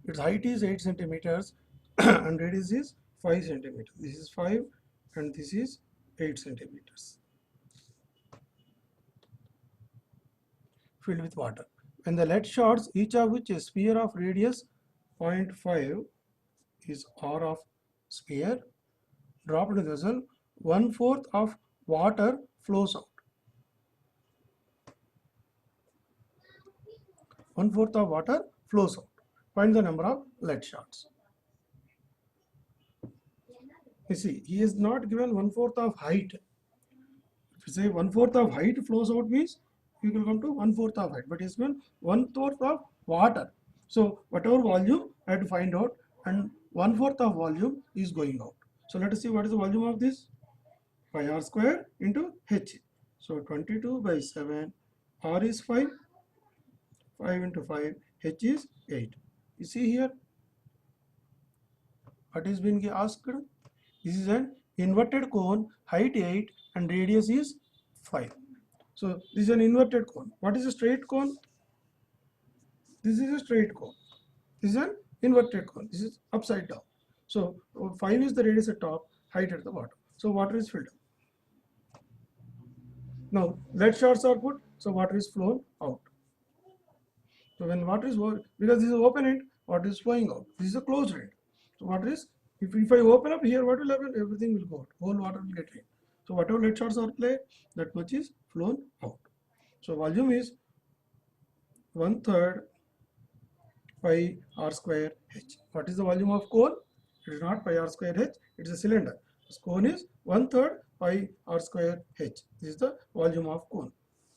Its height is 8 centimeters and radius is 5 centimeters. This is 5 and this is 8 centimeters. Filled with water. When the lead shots, each of which a sphere of radius 0.5 is r of sphere, dropped into the vessel, 1/4 of water flows out. 1/4 of water flows out. Find the number of lead shots. You see, he is not given 1/4 of height. If you say 1/4 of height flows out means you will come to 1/4 of height, but he is given 1/4 of water. So whatever volume I have to find out, and 1/4 of volume is going out. So let us see what is the volume of this. Pi r square into h. So 22 by 7, r is 5, 5 into 5, h is 8. You see here what is being asked? This is an inverted cone, height 8 and radius is 5. So this is an inverted cone. What is a straight cone? This is a straight cone. This is an inverted cone. This is upside down. So 5 is the radius at top, height at the bottom. So water is filled up. Now lead shards are put, so water is flown out. So when water is, because this is open end, water is flowing out. This is a closed end. So water is, if I open up here, what will happen? Everything will go out. Whole water will get in. So whatever lead shards are played, that much is flown out. So volume is 1/3 pi r square h. What is the volume of cone? It is not pi r square h. It is a cylinder. This cone is 1/3 pi r square h. This is the volume of cone.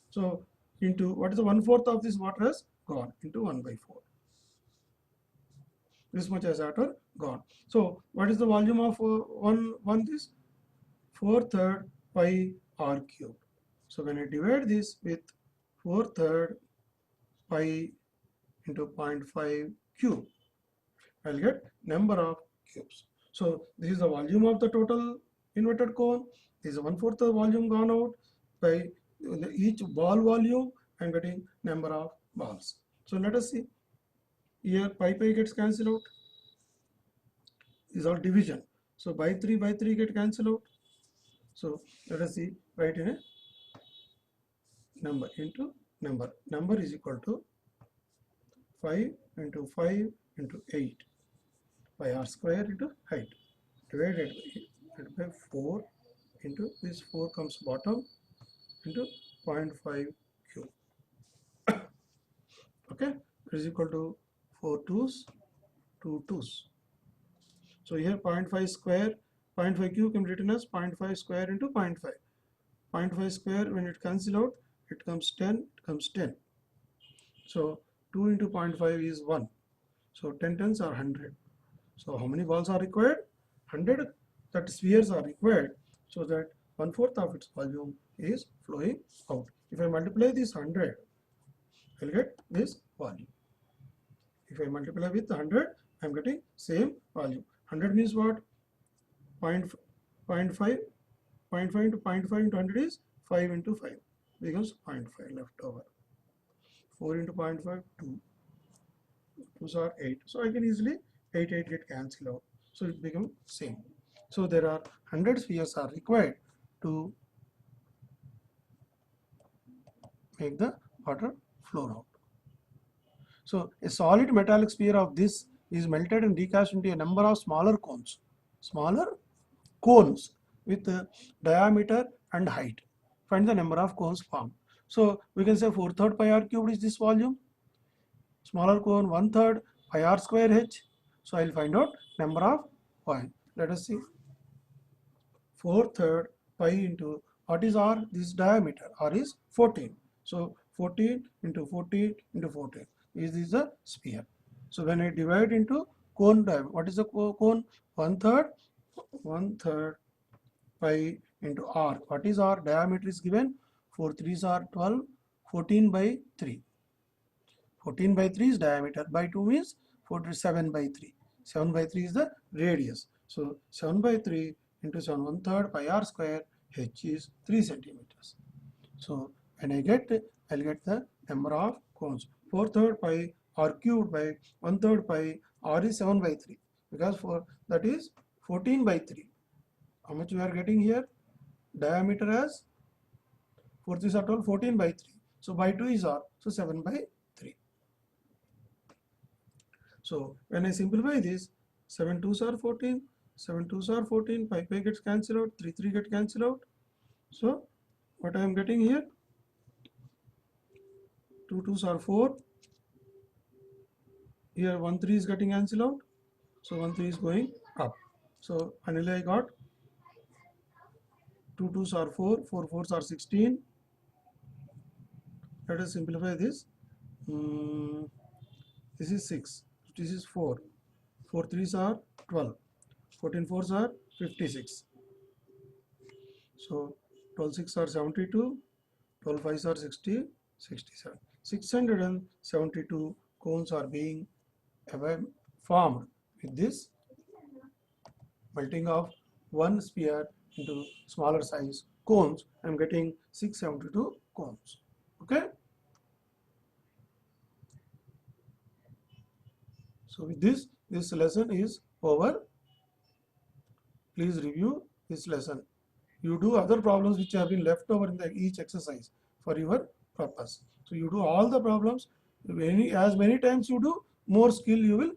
So into what is the 1/4 of this water has gone into 1/4. This much as water gone. So what is the volume of one this 4/3 pi r cubed. So when I divide this with 4/3 pi into 0.5 cube, I'll get number of cubes. So this is the volume of the total inverted cone. This is 1/4 of the volume gone out. By each ball volume, I'm getting number of balls. So let us see. Here pi gets cancelled out. Is all division. So by 3 get cancelled out. So let us see, write in a number into number. Number is equal to 5 into 5 into 8 by r square into height divided by 4 into this 4 comes bottom into 0.5 cube. Okay, that is equal to 4 2's, 2 2's. So here 0.5 square, 0.5 cube can be written as 0.5 square into 0.5. 0.5 square, when it cancels out, it comes 10, it comes 10. So 2 into 0.5 is 1. So 10 tens are 100. So how many balls are required? 100 that spheres are required, so that 1/4 of its volume is flowing out. If I multiply this 100, I'll get this volume. If I multiply with 100, I'm getting same volume. 100 means what? 0.5 into 0.5 into 100 is 5 into 5 becomes 0.5 left over. 4 into 0.5 2. 2's are 8. So I can easily 8 get cancelled out. So it becomes same. So there are 100 spheres are required to make the water flow out. So a solid metallic sphere of this is melted and recast into a number of smaller cones. Smaller cones with diameter and height. Find the number of cones formed. So we can say 4/3 pi r cubed is this volume. Smaller cone 1/3 pi r square h. So I'll find out number of points. Let us see. 4/3 pi into what is r? This diameter. R is 14. So 14 into 14 into 14. This is a sphere. So when I divide into cone diameter, what is the cone? 1/3. 1/3 pi into r. What is r? Diameter is given. 4 3's are 12. 14 by 3. 14 by 3 is diameter. By 2 means 47 by 3. 7 by 3 is the radius. So 7 by 3 into 7 1/3 pi r square h is 3 centimeters. So when I'll get the number of cones. 4/3 pi r cubed by 1/3 pi r is 7 by 3, because that is 14 by 3. How much we are getting here? Diameter as 4 3's are 12, 14 by 3. So by 2 is r, so 7 by 3. So when I simplify this, 7 2's are 14, 7 2's are 14, pi gets cancelled out, 3 3 get cancelled out. So what I am getting here? 2 2's are 4. Here 1 3 is getting cancelled out. So 1 3 is going up. So finally I got 2 2's are 4, 4 4's are 16. Let us simplify this. This is 6. This is 4. 4 3's are 12. 14 4's are 56. So 12 6 are 72. 12 5's are 60. 67. 672 cones are being formed with this melting of one sphere into smaller size cones. I am getting 672 cones. Okay. So with this lesson is over. Please review this lesson. You do other problems which have been left over in each exercise for your purpose. So you do all the problems. As many times you do, more skill you will